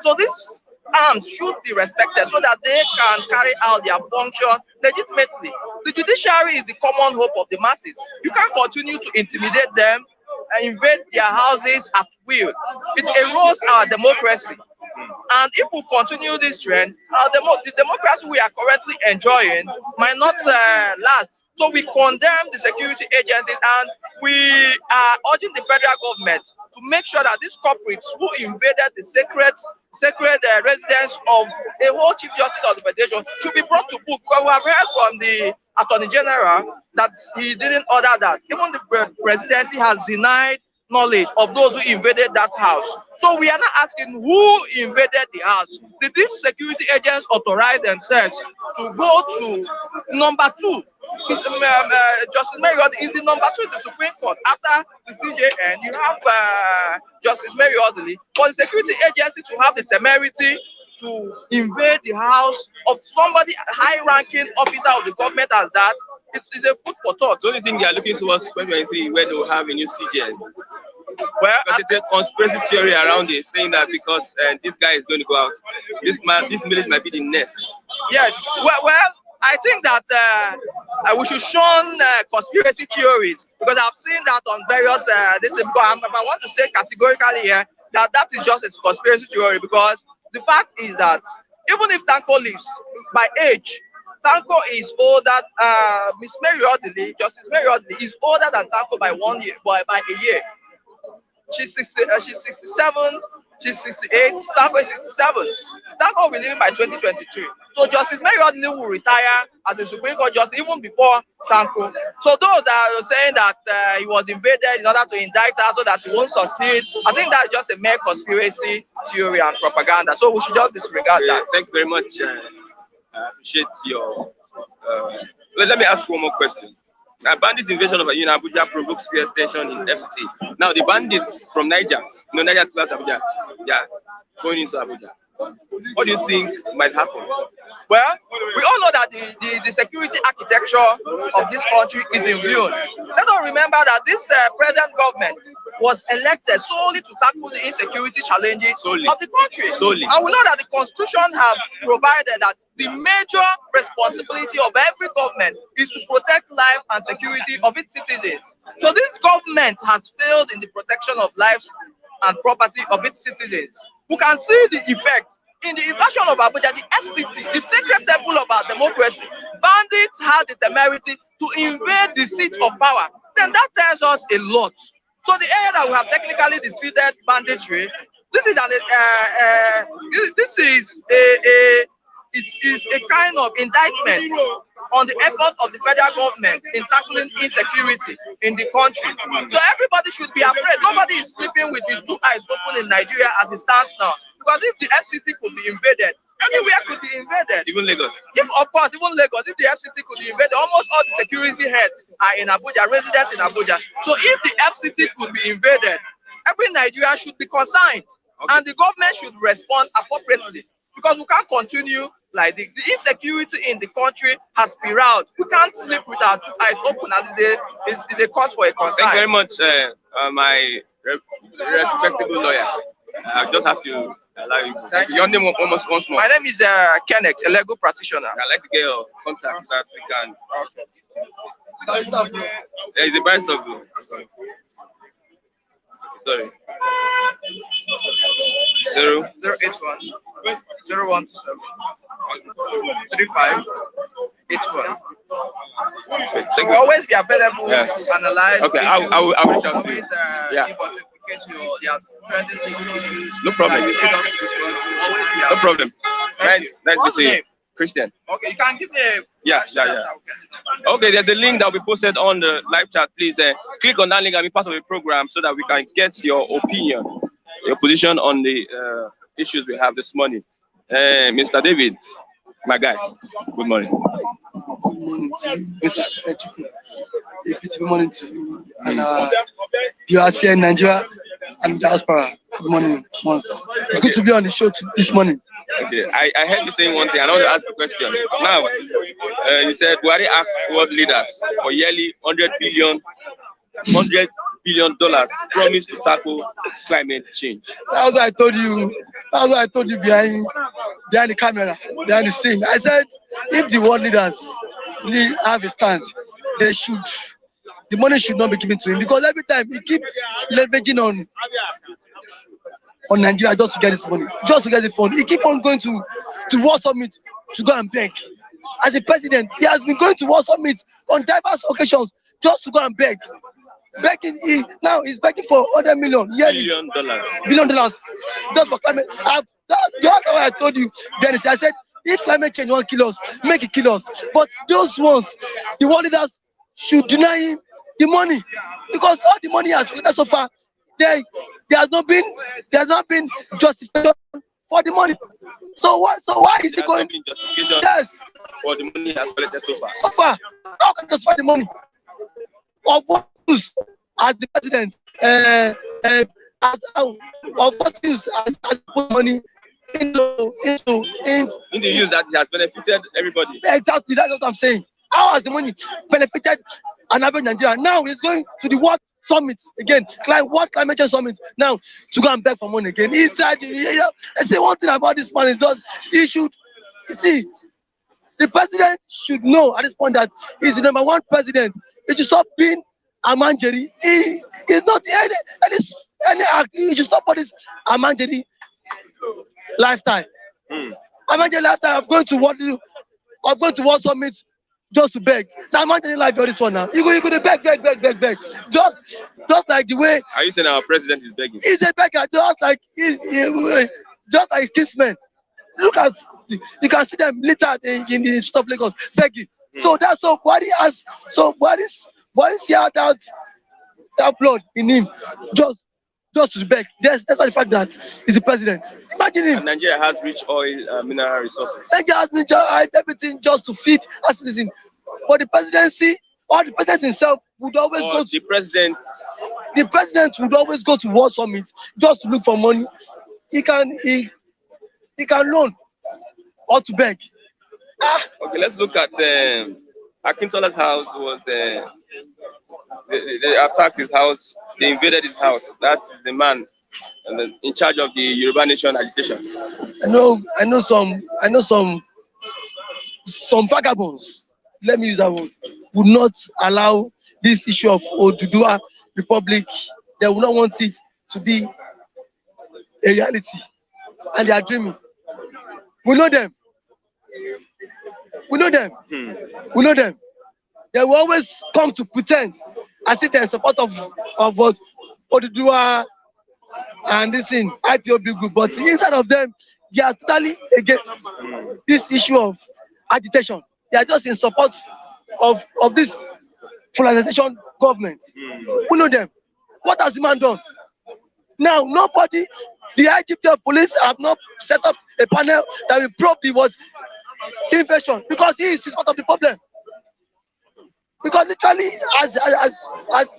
So these arms should be respected so that they can carry out their function legitimately. The judiciary is the common hope of the masses. You can't continue to intimidate them and invade their houses at will. It erodes our democracy. And if we continue this trend, the democracy we are currently enjoying might not last. So we condemn the security agencies, and we are urging the federal government to make sure that these culprits who invaded the sacred residence of a whole Chief Justice of the Federation should be brought to book. Because we have heard from the Attorney General that he didn't order that. Even the presidency has denied knowledge of those who invaded that house. So we are not asking who invaded the house. Did these security agents authorize themselves to go to number 2? Justice Mary is the number 2 in the Supreme Court. After the CJN, you have Justice Mary Odili. For the security agency to have the temerity to invade the house of somebody, high-ranking officer of the government as that, it's a food for thought. The only thing they are looking towards 2023, where they will have a new CGN. Well, because it's a conspiracy theory around it, saying that because this guy is going to go out, this millet might be the next. Yes. Well, I think that we should shun conspiracy theories, because I've seen that on various. If I want to say categorically here that is just a conspiracy theory, because the fact is that even if Tanko lives by age, Tanko is older. Miss Mary Odili, Justice Mary Odili, is older than Tanko by 1 year, by a year. She's 67. She's 68. Tanko is 67. Tanko will be leaving by 2023. So Justice Mary Odili will retire as the Supreme Court justice even before Tanko. So those are saying that he was invaded in order to indict her so that he won't succeed, I think that's just a mere conspiracy theory and propaganda. So we should just disregard that. Thank you very much. I appreciate your. Let me ask one more question. Bandits invasion of Abuja provokes fierce tension in FCT. Now the bandits from Niger, Niger plus Abuja, going into Abuja. What do you think might happen? Well, we all know that the security architecture of this country is in ruin. Let us remember that this present government was elected solely to tackle the insecurity challenges of the country. And we know that the Constitution have provided that the major responsibility of every government is to protect life and security of its citizens. So this government has failed in the protection of lives and property of its citizens. We can see the effect in the invasion of Abuja, the FCT, the sacred temple of our democracy. Bandits had the temerity to invade the seat of power. Then that tells us a lot. So the area that we have technically defeated banditry, this is a kind of indictment on the effort of the federal government in tackling insecurity in the country. So everybody should be afraid. Nobody is sleeping with his 2 eyes open in Nigeria as it stands now. Because if the FCT could be invaded, anywhere could be invaded. Even Lagos. Of course, even Lagos, if the FCT could be invaded, almost all the security heads are in Abuja, residents in Abuja. So if the FCT could be invaded, every Nigerian should be concerned. Okay. And the government should respond appropriately. Because we can't continue like this. The insecurity in the country has spiraled. We can't sleep with our 2 eyes open, and it's a cause for a concern. Thank you very much, my respectable lawyer. I just have to allow you. Thank you. Your name once more. My name is Kenneth, a legal practitioner. I'd like to get your contact so that we can. Okay. There is a barrister. Sorry. 081 0127 3581. Thank So you. we'll always be available Yeah. to analyze Okay, issues. I'll reach out to you. Always Yeah. give us in case you're trending legal issues. No problem. That you need us to discuss. We'll always be No available. problem. Thank you. Nice What's to your see you. name? Christian. Okay, you can give me a Yeah. Okay, there's a link that will be posted on the live chat. Please click on that link and be part of the program so that we can get your opinion, your position on the issues we have this morning. Mr. David, my guy, good morning. Good morning to you, Mr. Ejike. A beautiful morning to you and you are here in Nigeria and diaspora. Good morning, once. It's good to be on the show this morning. Okay, I heard you saying one thing. I want to ask the question. Now, you said Buhari asked world leaders for yearly $100 billion promise to tackle climate change. That's what I told you. That's what I told you behind the camera, behind the scene. I said, if the world leaders really have a stand, the money should not be given to him because every time he keep leveraging on Nigeria just to get this money, just to get the fund. He keep on going to World Summit to go and beg. As the president, he has been going to World Summit on diverse occasions just to go and beg. Begging, now he's begging for $100 million yearly. $1 billion just for climate. Just how I told you, Dennis. I said, if climate change won't kill us, make it kill us. But those ones, the world leaders should deny him the money because all the money has collected so far. There has not been justification for the money. So why is he going? Yes. For the money has collected so far. So far, how can you justify the money? Of what use as the president? Of what use as put money in the use that it has benefited everybody. Exactly, that's what I'm saying. How has the money benefited an average Nigerian? Now he's going to the World Summit again, World Climate Change Summit now to go and beg for money again. He said, I say one thing about this man is just he should see the president should know at this point that he's the #1 president. He should stop being a manjeri. He is not any act. He should stop all this Amanjeri lifetime. Amanjeri lifetime of going to World Summit just to beg. Now Amanjeri life this one now. You go to beg. Just like the way. Are you saying our president is begging? He's a beggar, just like his kinsmen. Look at you can see them littered in the stop Lagos begging. So that's so Buhari has Buhari's here that blood in him just to beg. That's why the fact that he's the president. Imagine him. And Nigeria has rich oil, mineral resources. Nigeria has everything just to feed a citizen. But the presidency or the president himself would always go to the president. The president would always go to World Summit just to look for money. He can loan or to beg. Okay, let's look at Akintola's house. Was they attacked his house? They invaded his house. That is the man in charge of the Yoruba Nation agitation. I know some vagabonds. Let me use that word. Would not allow this issue of Oduduwa Republic. They would not want it to be a reality, and they are dreaming. We know them. We know them. They will always come to pretend as if they're in support of what Oduduwa and this in IPOB group, but inside of them, they are totally against this issue of agitation. They are just in support of this polarization government. We know them. What has the man done? Now, nobody, the IGP of police have not set up a panel that will probe the invasion because he is part of the problem. Because literally, as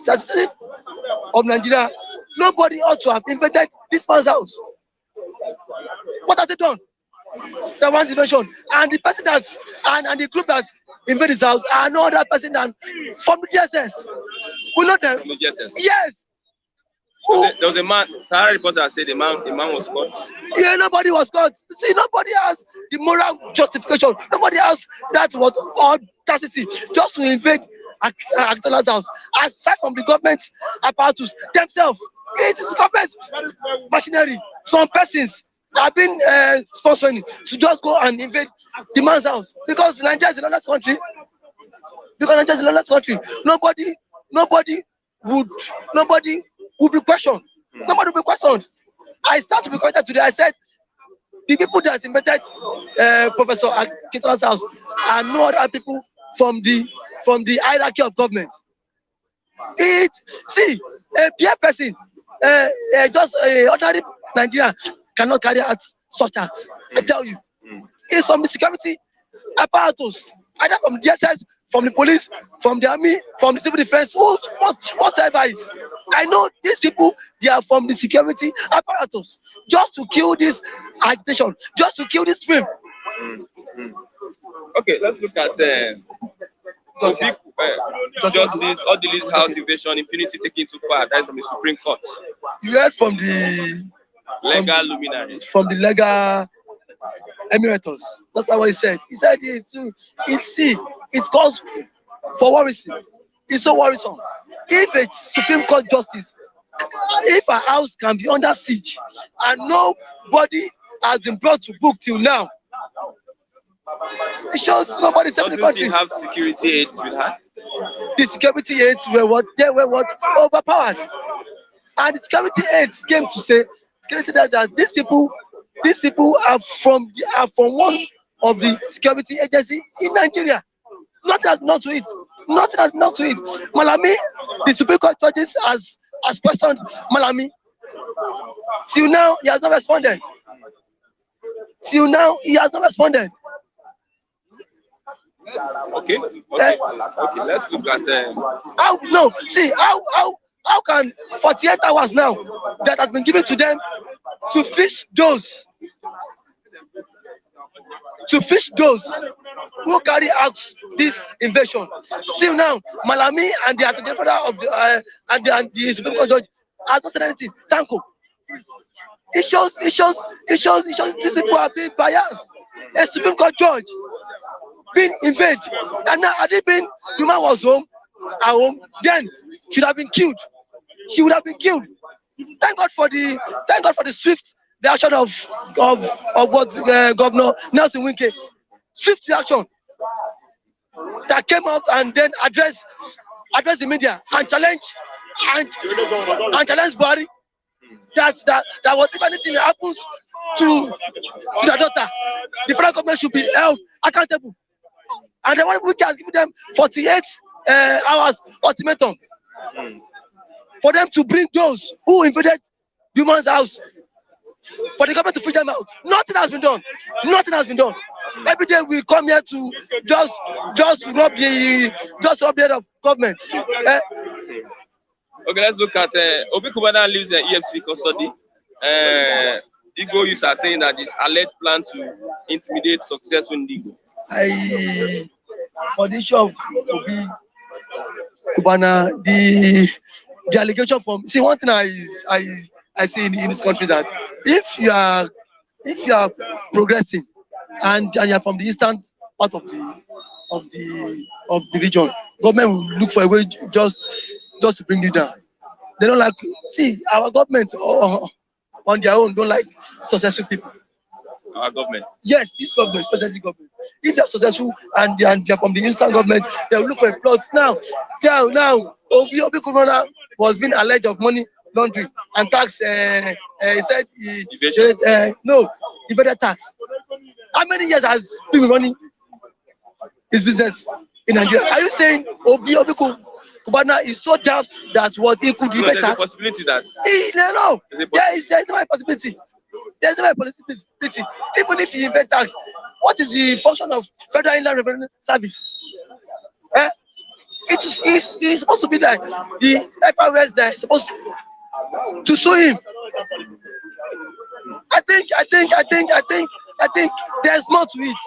citizen of Nigeria, nobody ought to have invaded this man's house. What has he done? The one invasion, and the person and the group that invaded his house are no other person than from the DSS. We know them. From the DSS. Yes. There was a man. Sahara reporter said the man was caught. Yeah, nobody was caught. See, nobody has the moral justification. Nobody has that audacity just to invade Akintola's house. Aside from the government apparatus themselves, it is government machinery. Some persons have been sponsoring to just go and invade the man's house because Nigeria is another country. because Nigeria is a lawless country. Nobody would, nobody would be questioned. Nobody would be questioned. I start to be questioned today. I said, the people that invented Professor Akintola house are no other people from the hierarchy of government. See, a peer person, just ordinary Nigerian cannot carry out such acts. I tell you, it's from the security apparatus, either from the DSS, from the police, from the army, from the civil defense, whatever is. I know these people, they are from the security apparatus, just to kill this agitation, just to kill this dream. Okay, let's look at justice, all the least house invasion, impunity taken too far. That is from the Supreme Court. You heard from the legal luminaries. From the legal emeritus. That's not what he said. He said it calls for worrisome. It's so worrisome. If a Supreme Court justice, if a house can be under siege and nobody has been brought to book till now, it shows nobody saved the country. Doesn't she have security aids with her? The security aids were what? They were what? Overpowered. And the security aids came to say that these people are from one of the security agencies in Nigeria. Nothing has not to it. Nothing has not to it. Malami, the Supreme Court judges has questioned Malami. Till now, he has not responded. Okay. Let's look at how can 48 hours now that has been given to them to fish those who carry out this invasion. Still now, Malami and the Attorney General of the Supreme Court judge has not said anything. Tanko. It shows these people are being biased. A Supreme Court judge being invaded, and now had it been the man was at home, then should have been killed. She would have been killed. Thank God for the swift reaction of what Governor Nelson Wike, swift reaction that came out and then addressed the media and challenge Buhari. That what if anything happens to their daughter, the federal government should be held accountable. And then Wike has given them 48 hours ultimatum for them to bring those who invaded the man's house, for the government to free them out. Nothing has been done. Every day we come here to just rub the head of government. Okay, let's look at Obi Kubana lives in EFC custody. Igbo youths are saying that this alleged plan to intimidate successful Ndigo. For the issue of Obi Kubana, the allegation from one thing I see in this country, that if you are progressing and you are from the eastern part of the region, government will look for a way just to bring you down. They don't like our government on their own don't like successful people. Our government? Yes, this government, present government. If they are successful and they are from the eastern government, they will look for a plot. Now, Obi Kubana was being alleged of money laundering and tax. He said he evaded tax. How many years has he been running his business in Nigeria? Are you saying Obi Kubana is so daft that what he could evade tax? There's a possibility that. No. There's no possibility. There's no possibility. Even if he evade tax, what is the function of Federal Inland Revenue Service? It's supposed to be like the FRS that is supposed to sue him. I think there's more to it.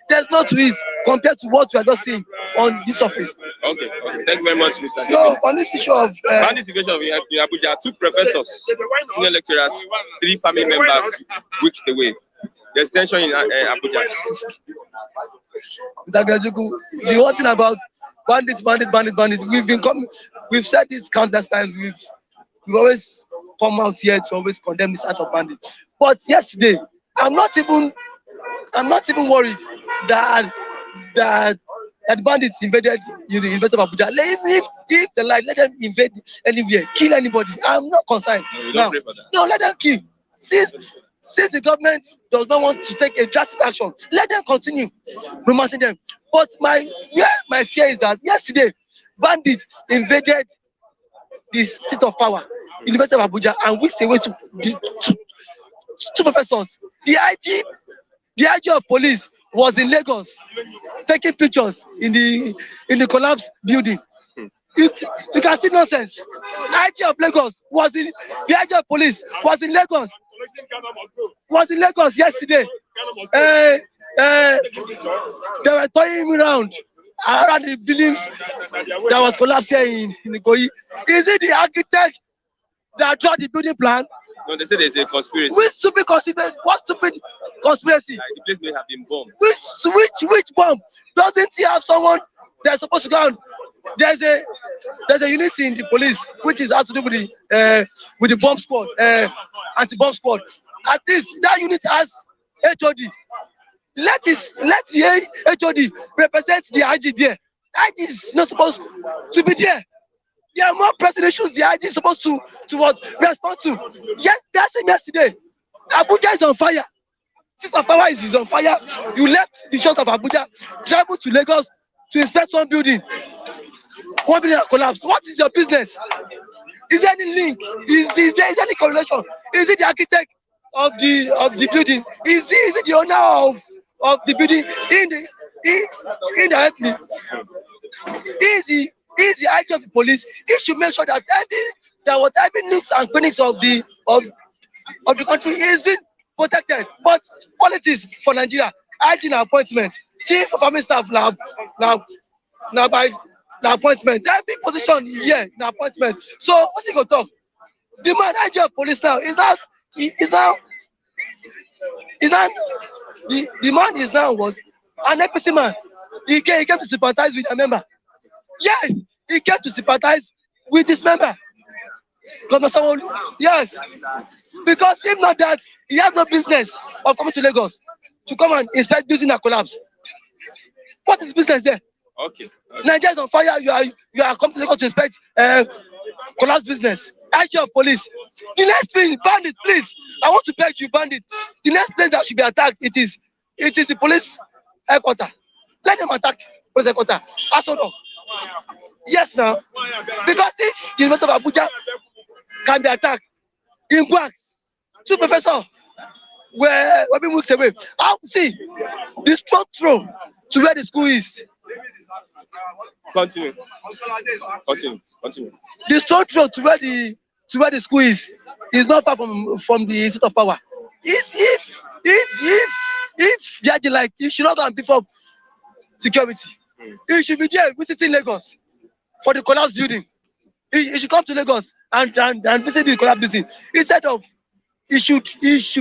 There's more to it compared to what we are just seeing on this surface. Okay. Thank you very much, Mr. No, on this issue of this situation in Abuja, 2 professors, senior lecturers, 3 family members whisked away. There's tension in Abuja. The one thing about bandits, we've said this countless times. We've always come out here to always condemn this act of bandits. But yesterday, I'm not even worried that that bandits invaded the University of Abuja. If they like, let them invade anywhere, kill anybody. I'm not concerned. No, you Now, don't pray for that. no, let them kill. Since the government does not want to take a drastic action, let them continue romancing them. But my fear is that yesterday, bandits invaded the seat of power, University of Abuja, and whisked away two professors. The IG of police was in Lagos taking pictures in the collapsed building. You can see nonsense. IG of Lagos was in the IG of police was in Lagos. Was in Lagos yesterday. They were toying around the buildings that was collapsing in Ikoyi. Is it the architect that draw the building plan? No, they say there's a conspiracy. Which stupid conspiracy? What stupid conspiracy? Like the place may have been bombed. Which bomb? Doesn't he have someone that's supposed to go on? There's a unit in the police which is has to do with the bomb squad, anti-bomb squad. At least that unit has HOD. Let the HOD represent the IG there. IG is not supposed to be there. There are more pressing issues the IG is supposed to what respond to. Yes, that's him yesterday. Abuja is on fire. Sister Power is on fire. You left the shores of Abuja, traveled to Lagos to inspect one building. One building collapsed. What is your business? Is there any link? Is there any correlation? Is it the architect of the building? Is it the owner of the building indirectly? Is the IG of the police? He should make sure that every nooks and crannies of the country is being protected. But politics for Nigeria, IG appointment, chief of army staff now by the appointment. Every position here na appointment. So what you go talk? The man IG of police now is now the man is now what? An APC man. He came to sympathize with a member. Yes, he came to sympathize with this member. Governor Sanwo-Olu. Yes. Because if not that, he has no business of coming to Lagos to come and inspect building that collapse. What is business there? Okay. Nigeria is on fire. You are coming to Lagos to inspect collapse business. IG of police. The next thing, bandits, please. I want to beg you, bandits. The next place that should be attacked, it is the police headquarters. Let them attack police headquarters. Aso. Yes, now. Because if the University of Abuja can be attacked in Gwax, two professors were being weeks away. See, the strong throw to where the school is. Continue. The strong throw to where the school is not far from the seat of power. If Jaji like, he should not go and beef up security. He should be there visiting Lagos for the collapse building. He should come to Lagos and visit the collapse building. Instead of he should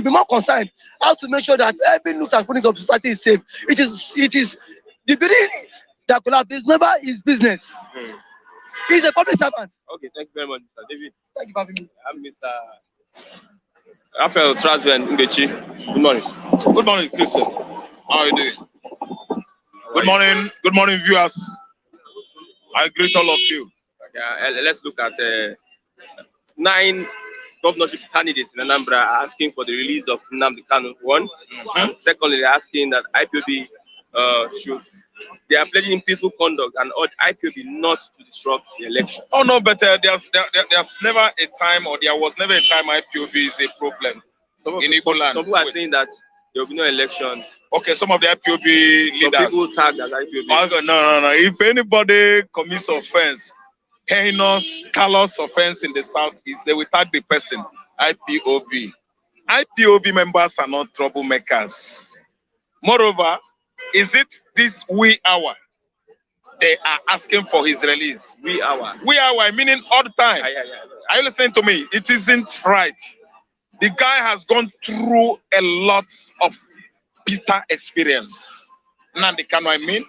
be more concerned how to make sure that every nook and cranny of society is safe. It is the building that collapsed is never his business. He's a public servant. Okay, thank you very much, Mr. David. Thank you for having me. I'm Mr. Raphael Trasven Ngechi. Good morning. Good morning, Christian. How are you doing? Good morning, viewers. I greet all of you. Okay, let's look at 9 governorship candidates in Anambra are asking for the release of Nnamdi Kanu. One, and secondly, they're asking that IPOB they are pledging in peaceful conduct and urge IPOB not to disrupt the election. Oh no, but there's never a time, or there was never a time IPOB is a problem in Igbo land. Some people are saying that there will be no election. Okay, some of the IPOB leaders. Some people tag as IPOB. Oh, no. If anybody commits offense, heinous, callous offense in the southeast, they will tag the person IPOB. IPOB members are not troublemakers. Moreover, is it this wee hour they are asking for his release? Wee hour, meaning all the time. Yeah. Are you listening to me? It isn't right. The guy has gone through a lot of bitter experience. Nnamdi Kanu,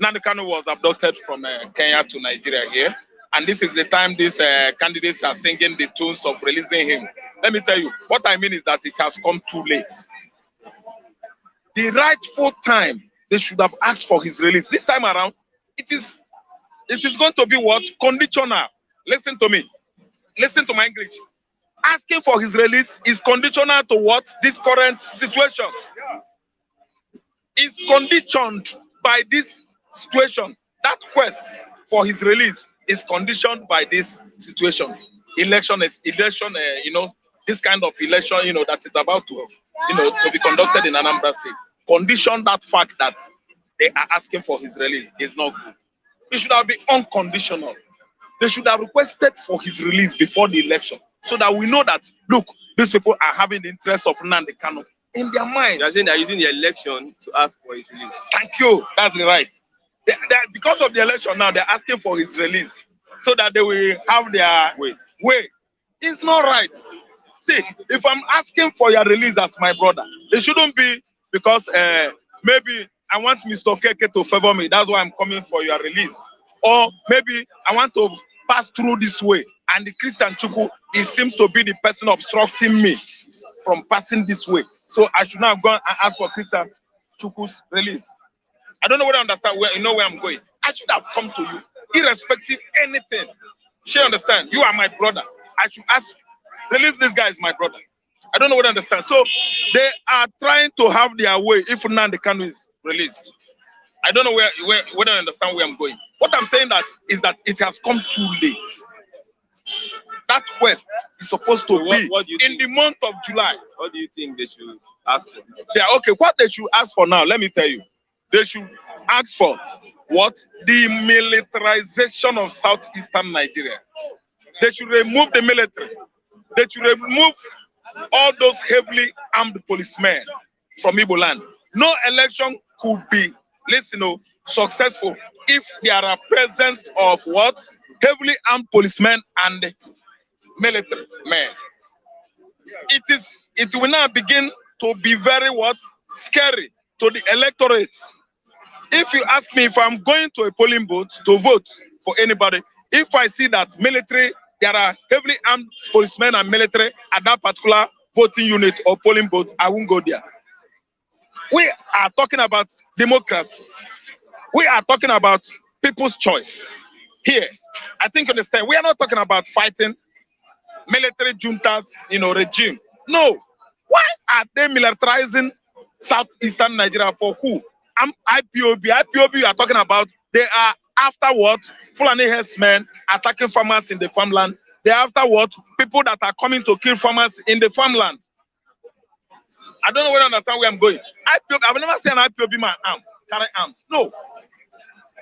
Nnamdi Kanu was abducted from Kenya to Nigeria here. And this is the time these candidates are singing the tunes of releasing him. Let me tell you, what I mean is that it has come too late. The rightful time, they should have asked for his release. This time around, It is going to be what? Conditional. Listen to me. Listen to my English. Asking for his release is conditional to what? This current situation. Is conditioned by this situation. That quest for his release is conditioned by this situation. Election, this kind of election, that is about to, to be conducted in Anambra State. Condition that fact that they are asking for his release is not good. It should have been unconditional. They should have requested for his release before the election, so that we know that, look, these people are having the interest of Nnamdi Kanu in their mind. You're saying they're using the election to ask for his release. Thank you. That's right. Because of the election now, they're asking for his release so that they will have their way. It's not right. See, if I'm asking for your release as my brother, it shouldn't be because maybe I want Mr. Keke to favor me. That's why I'm coming for your release. Or maybe I want to pass through this way, and the Christian Chukwu, he seems to be the person obstructing me from passing this way. So I should now go and ask for Christian Chukwu's release. I don't know whether I understand where I'm going. I should have come to you, irrespective of anything. She understand. You are my brother. I should ask, release this guy is my brother. I don't know what I understand. So they are trying to have their way if Nnamdi Kanu is released. I don't know whether I understand where I'm going. What I'm saying is that it has come too late. That quest is supposed to be in the month of July. What do you think they should ask for? Yeah, okay. What they should ask for now, let me tell you. They should ask for what? The militarization of southeastern Nigeria. They should remove the military. They should remove all those heavily armed policemen from Igbo land. No election could be, successful if there are presence of what? Heavily armed policemen and military men. It will now begin to be very scary to the electorate. If you ask me if I'm going to a polling booth to vote for anybody, if I see that military, there are heavily armed policemen and military at that particular voting unit or polling booth, I won't go there. We are talking about democracy. We are talking about people's choice. Here, I think you understand. We are not talking about fighting military juntas, regime. No. Why are they militarizing southeastern Nigeria for who? IPOB. IPOB you are talking about, they are after what? Fulani herdsmen attacking farmers in the farmland. They are after what? People that are coming to kill farmers in the farmland. I don't know whether you understand where I'm going. IPOB, I've never seen an IPOB man carry arms. No.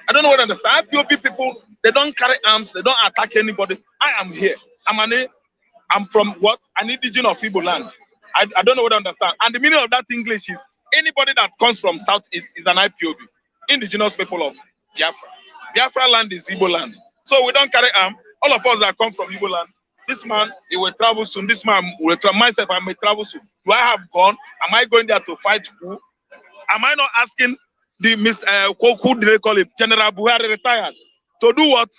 I don't know what I understand. IPOB people, they don't carry arms, they don't attack anybody. I am here. I'm from what? An indigenous of Igbo land. I don't know what I understand. And the meaning of that English is anybody that comes from southeast is an IPOB, indigenous people of Biafra. Biafra land is Igbo land. So we don't carry arms. All of us that come from Igbo land. This man, he will travel soon. This man will travel. Myself, I may travel soon. Do I have gun? Am I going there to fight who? Am I not asking the who do they call it? General Buhari retired. To do what?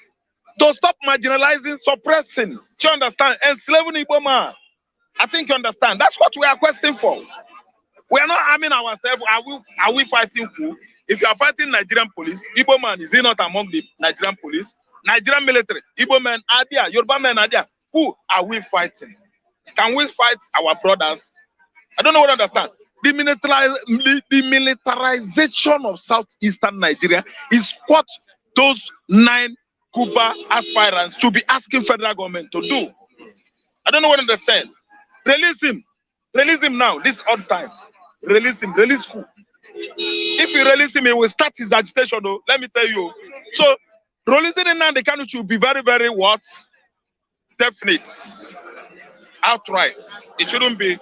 To stop marginalizing, suppressing. Do you understand? Enslaving Igbo man. I think you understand. That's what we are questioning for. We are not arming ourselves. Are we fighting who? If you are fighting Nigerian police, Igbo man, is he not among the Nigerian police? Nigerian military, Igbo men are there, Yoruba men are there. Who are we fighting? Can we fight our brothers? I don't know what I understand. The militarization of southeastern Nigeria is what those 9 Cuba aspirants should be asking federal government to do. I don't know what I understand. Release him. Release him now. This odd time. Release him. Release who? If you release him, he will start his agitation, though. Let me tell you. So, releasing Nnamdi Kanu should be very, very what? Definite. Outright. It shouldn't be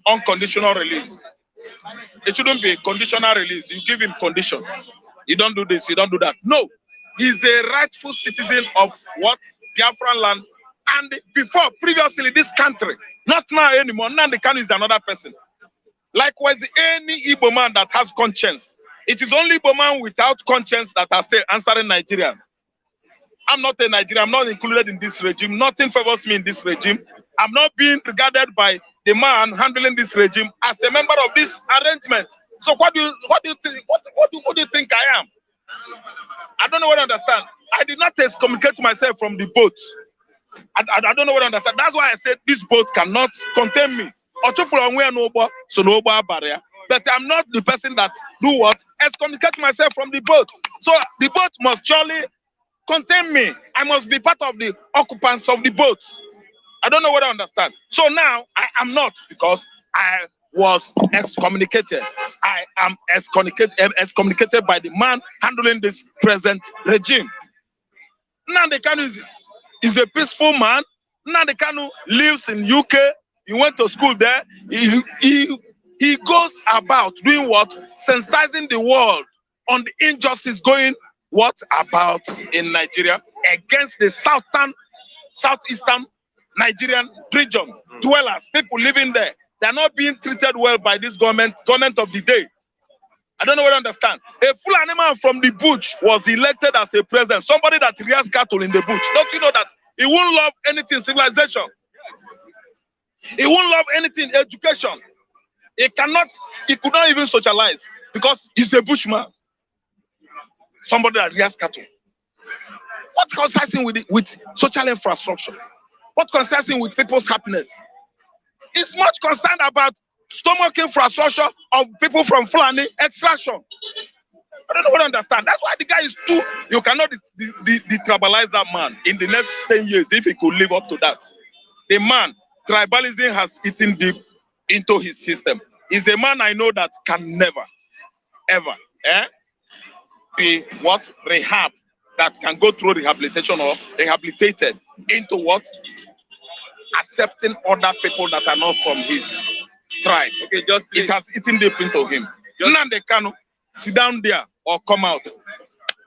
unconditional release. It shouldn't be conditional release. You give him condition. You don't do this, you don't do that. No. He's a rightful citizen of what? Biafran land. And before, previously, this country, not now anymore. Nnamdi Kanu is another person. Likewise, any Igbo man that has conscience. It is only Igbo man without conscience that are still answering Nigerian. I'm not a Nigerian. I'm not included in this regime. Nothing favors me in this regime. I'm not being regarded by the man handling this regime as a member of this arrangement. So what do you think? What do you think I am? I don't know what I understand. I did not excommunicate myself from the boat. I don't know what I understand. That's why I said this boat cannot contain me. So no barrier. But I'm not the person that do what? Excommunicate myself from the boat. So the boat must surely contain me. I must be part of the occupants of the boat. I don't know what I understand. So now I am not, because I was excommunicated. I am excommunicated by the man handling this present regime. Nnamdi Kanu is a peaceful man. Nnamdi Kanu lives in UK. He went to school there. He goes about doing what? Sensitizing the world on the injustice going what about in Nigeria against the southeastern Nigerian region dwellers, people living there. They are not being treated well by this government of the day. I don't know what I understand. A full animal from the bush was elected as a president. Somebody that rears cattle in the bush. Don't you know that he won't love anything civilization? He won't love anything education. He could not even socialize because he's a bushman. Somebody that rears cattle. What concerns him with social infrastructure? What concerns him with people's happiness? He's much concerned about stomach infrastructure of people from Fulani extraction. I don't know what I understand. That's why the guy is too. You cannot detribalize that man in the next 10 years if he could live up to that. The man, tribalism has eaten deep into his system. He's a man I know that can never, ever be what? Rehab, that can go through rehabilitation or rehabilitated into what? Accepting other people that are not from his tribe. Okay, just it has eaten deep into him. Nnamdi Kanu, sit down there or come out.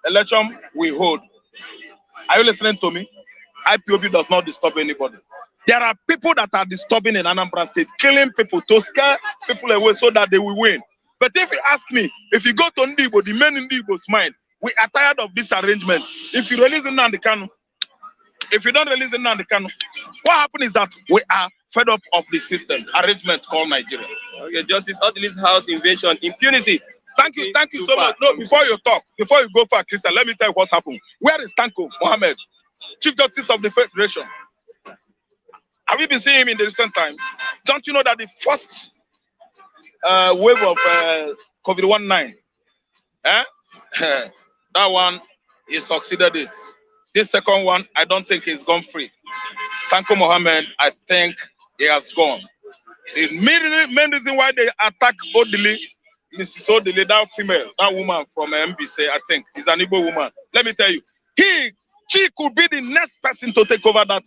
Election we hold. Are you listening to me? IPOB does not disturb anybody. There are people that are disturbing in Anambra State, killing people to scare people away so that they will win. But if you ask me, if you go to Ndibo, the men in Ndibo's mind, we are tired of this arrangement. If you release Nnamdi Kanu, if you don't release Nnamdi Kanu, what happens is that we are fed up of the system arrangement called Nigeria. Okay, Justice Odili's house invasion, impunity. Thank you so much. No, before you talk, before you go for Christian, let me tell you what happened. Where is Tanko Mohammed, Chief Justice of the Federation? Have you been seeing him in the recent times? Don't you know that the first wave of COVID-19, that one, he succeeded it. This second one, I don't think he's gone free. Tanko Mohammed, I think he has gone. The main reason why they attack Odili, Mrs. Odili, that female, that woman from MBC, I think, is an Igbo woman. Let me tell you, she could be the next person to take over that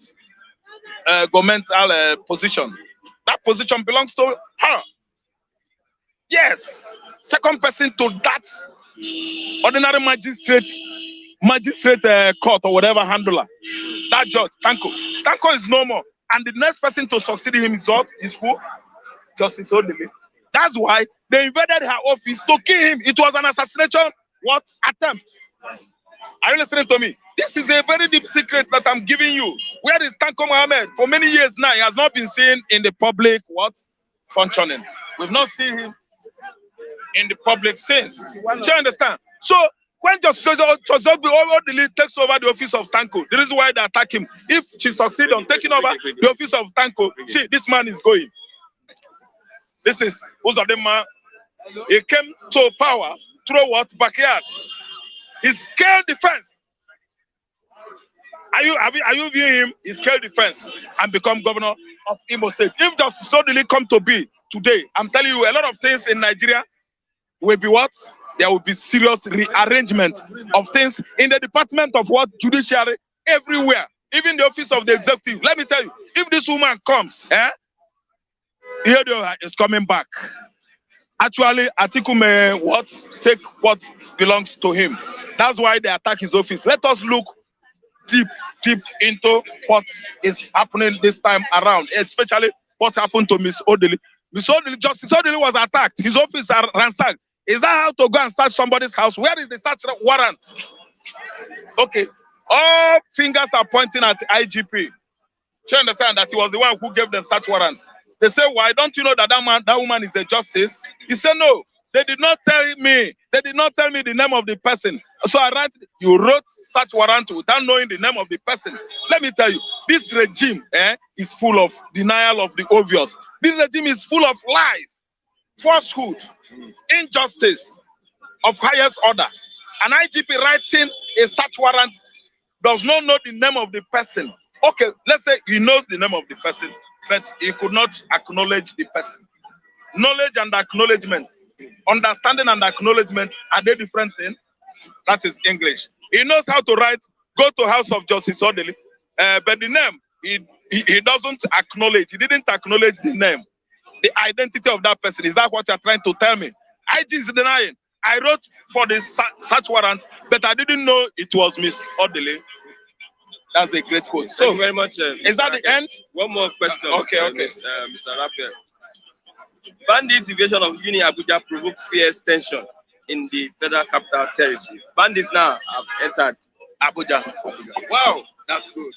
governmental position. That position belongs to her. Yes, second person to that ordinary magistrate court or whatever handler. That judge, Tanko. Tanko is no more. And the next person to succeed him is who? Justice Odili. That's why they invaded her office to kill him. It was an assassination, attempt. Are you listening to me? This is a very deep secret that I'm giving you. Where is Tanko Mohammed? For many years now, he has not been seen in the public, functioning. We've not seen him in the public since. Do you understand? So, when Justice Odili takes over the office of Tanko, the reason why they attack him, if she succeeds on taking over the office of Tanko, see, this man is going. This is Uzadema. He came to power through what? Backyard. His scale defense. Are you viewing him? His scale defense and become governor of Imo State. If Justice Odili come to be today, I'm telling you, a lot of things in Nigeria will be what? There will be serious rearrangement of things in the department of judiciary, everywhere, even the office of the executive. Let me tell you, if this woman comes, Ihedio is coming back. Actually, Atiku may take what belongs to him. That's why they attack his office. Let us look deep into what is happening this time around, especially what happened to Miss Odili. Miss Odili, Justice Odili was attacked. His office are ransacked. Is that how to go and search somebody's house? Where is the search warrant? Okay. All fingers are pointing at the IGP. Do you understand that he was the one who gave them search warrant? They say, why don't you know that woman is a justice? He said, no, they did not tell me. They did not tell me the name of the person. So you wrote search warrant without knowing the name of the person. Let me tell you, this regime is full of denial of the obvious. This regime is full of lies, falsehood, injustice of highest order. An IGP writing a search warrant does not know the name of the person. Okay, let's say he knows the name of the person, but he could not acknowledge the person. Knowledge and acknowledgement, understanding and acknowledgement, are they different things? That is English. He knows how to write, go to House of Justice orderly, but the name, he doesn't acknowledge. He didn't acknowledge the name, the identity of that person. Is that what you're trying to tell me? IG is denying. I wrote for the search warrant, but I didn't know it was Miss Orderly. That's a great quote. So, thank you very much. Is that the end? One more question. Okay. Mr. Raphael. Bandits' invasion of Uni Abuja provoked fierce tension in the federal capital territory. Bandits now have entered Abuja. Wow, that's good.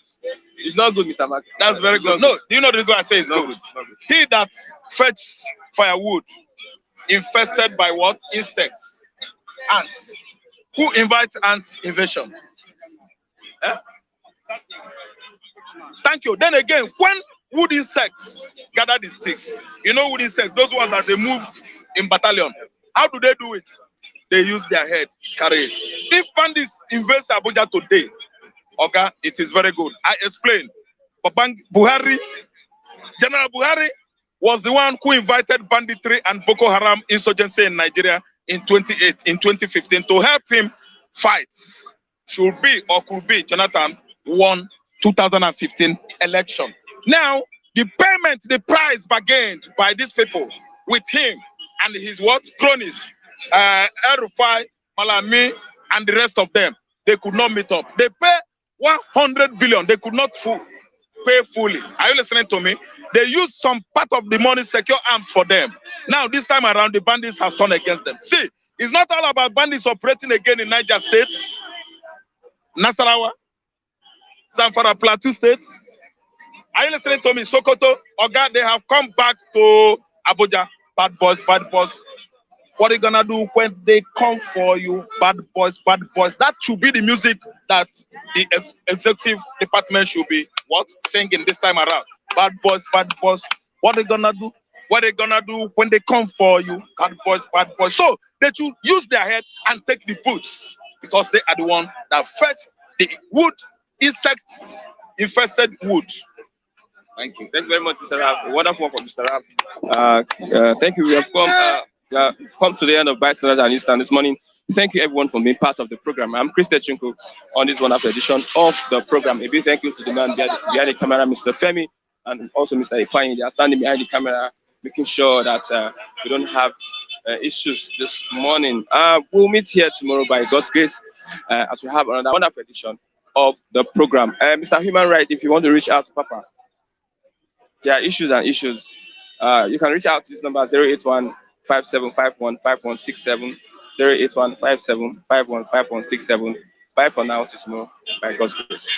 It's not good, Mr. Mark. That's very good. No, do you know the reason I say it's good? It's not good. He that fetches firewood infested by what? Insects, ants. Who invites ants invasion? Thank you. Then again, when wood insects gather the sticks, you know wood insects, those ones that they move in battalion, how do they do it? They use their head, carry it. If bandits invade Abuja today, okay, it is very good. I explain. Buhari, General Buhari was the one who invited banditry and Boko Haram insurgency in Nigeria in 2015 to help him fight. Should be or could be Jonathan won 2015 election. Now, the payment, the price bargained by these people with him and his what? Cronies, El-Rufai, Malami, and the rest of them, they could not meet up. They pay 100 billion. They could not pay fully. Are you listening to me? They used some part of the money, secure arms for them. Now, this time around, the bandits has turned against them. See, it's not all about bandits operating again in Niger State, Nasarawa, Zamfara, Plateau States. Are you listening to me? Sokoto, Oga, they have come back to Abuja. Bad boys, bad boys. What are you gonna do when they come for you? Bad boys, bad boys. That should be the music that the executive department should be singing this time around. Bad boys, bad boys. What are they gonna do? What are they gonna do when they come for you? Bad boys, bad boys. So they should use their head and take the boots because they are the one that fetch the wood, insect infested wood. Thank you. Thank you very much, Mr. Raff. Wonderful for Mr. Raff. Thank you. We have come to the end of Bystanders and Newsstand this morning. Thank you everyone for being part of the program. I'm Chris Techinko on this wonderful edition of the program. A big thank you to the man behind the camera, Mr. Femi, and also Mr. Ifeanyi. They are standing behind the camera, making sure that we don't have issues this morning. We'll meet here tomorrow by God's grace as we have another wonderful edition of the program. Mr. Human Right, if you want to reach out to Papa, there are issues and issues. You can reach out to this number 081 5751 5167 081 5751 5167. Bye for now, till tomorrow, by God's grace.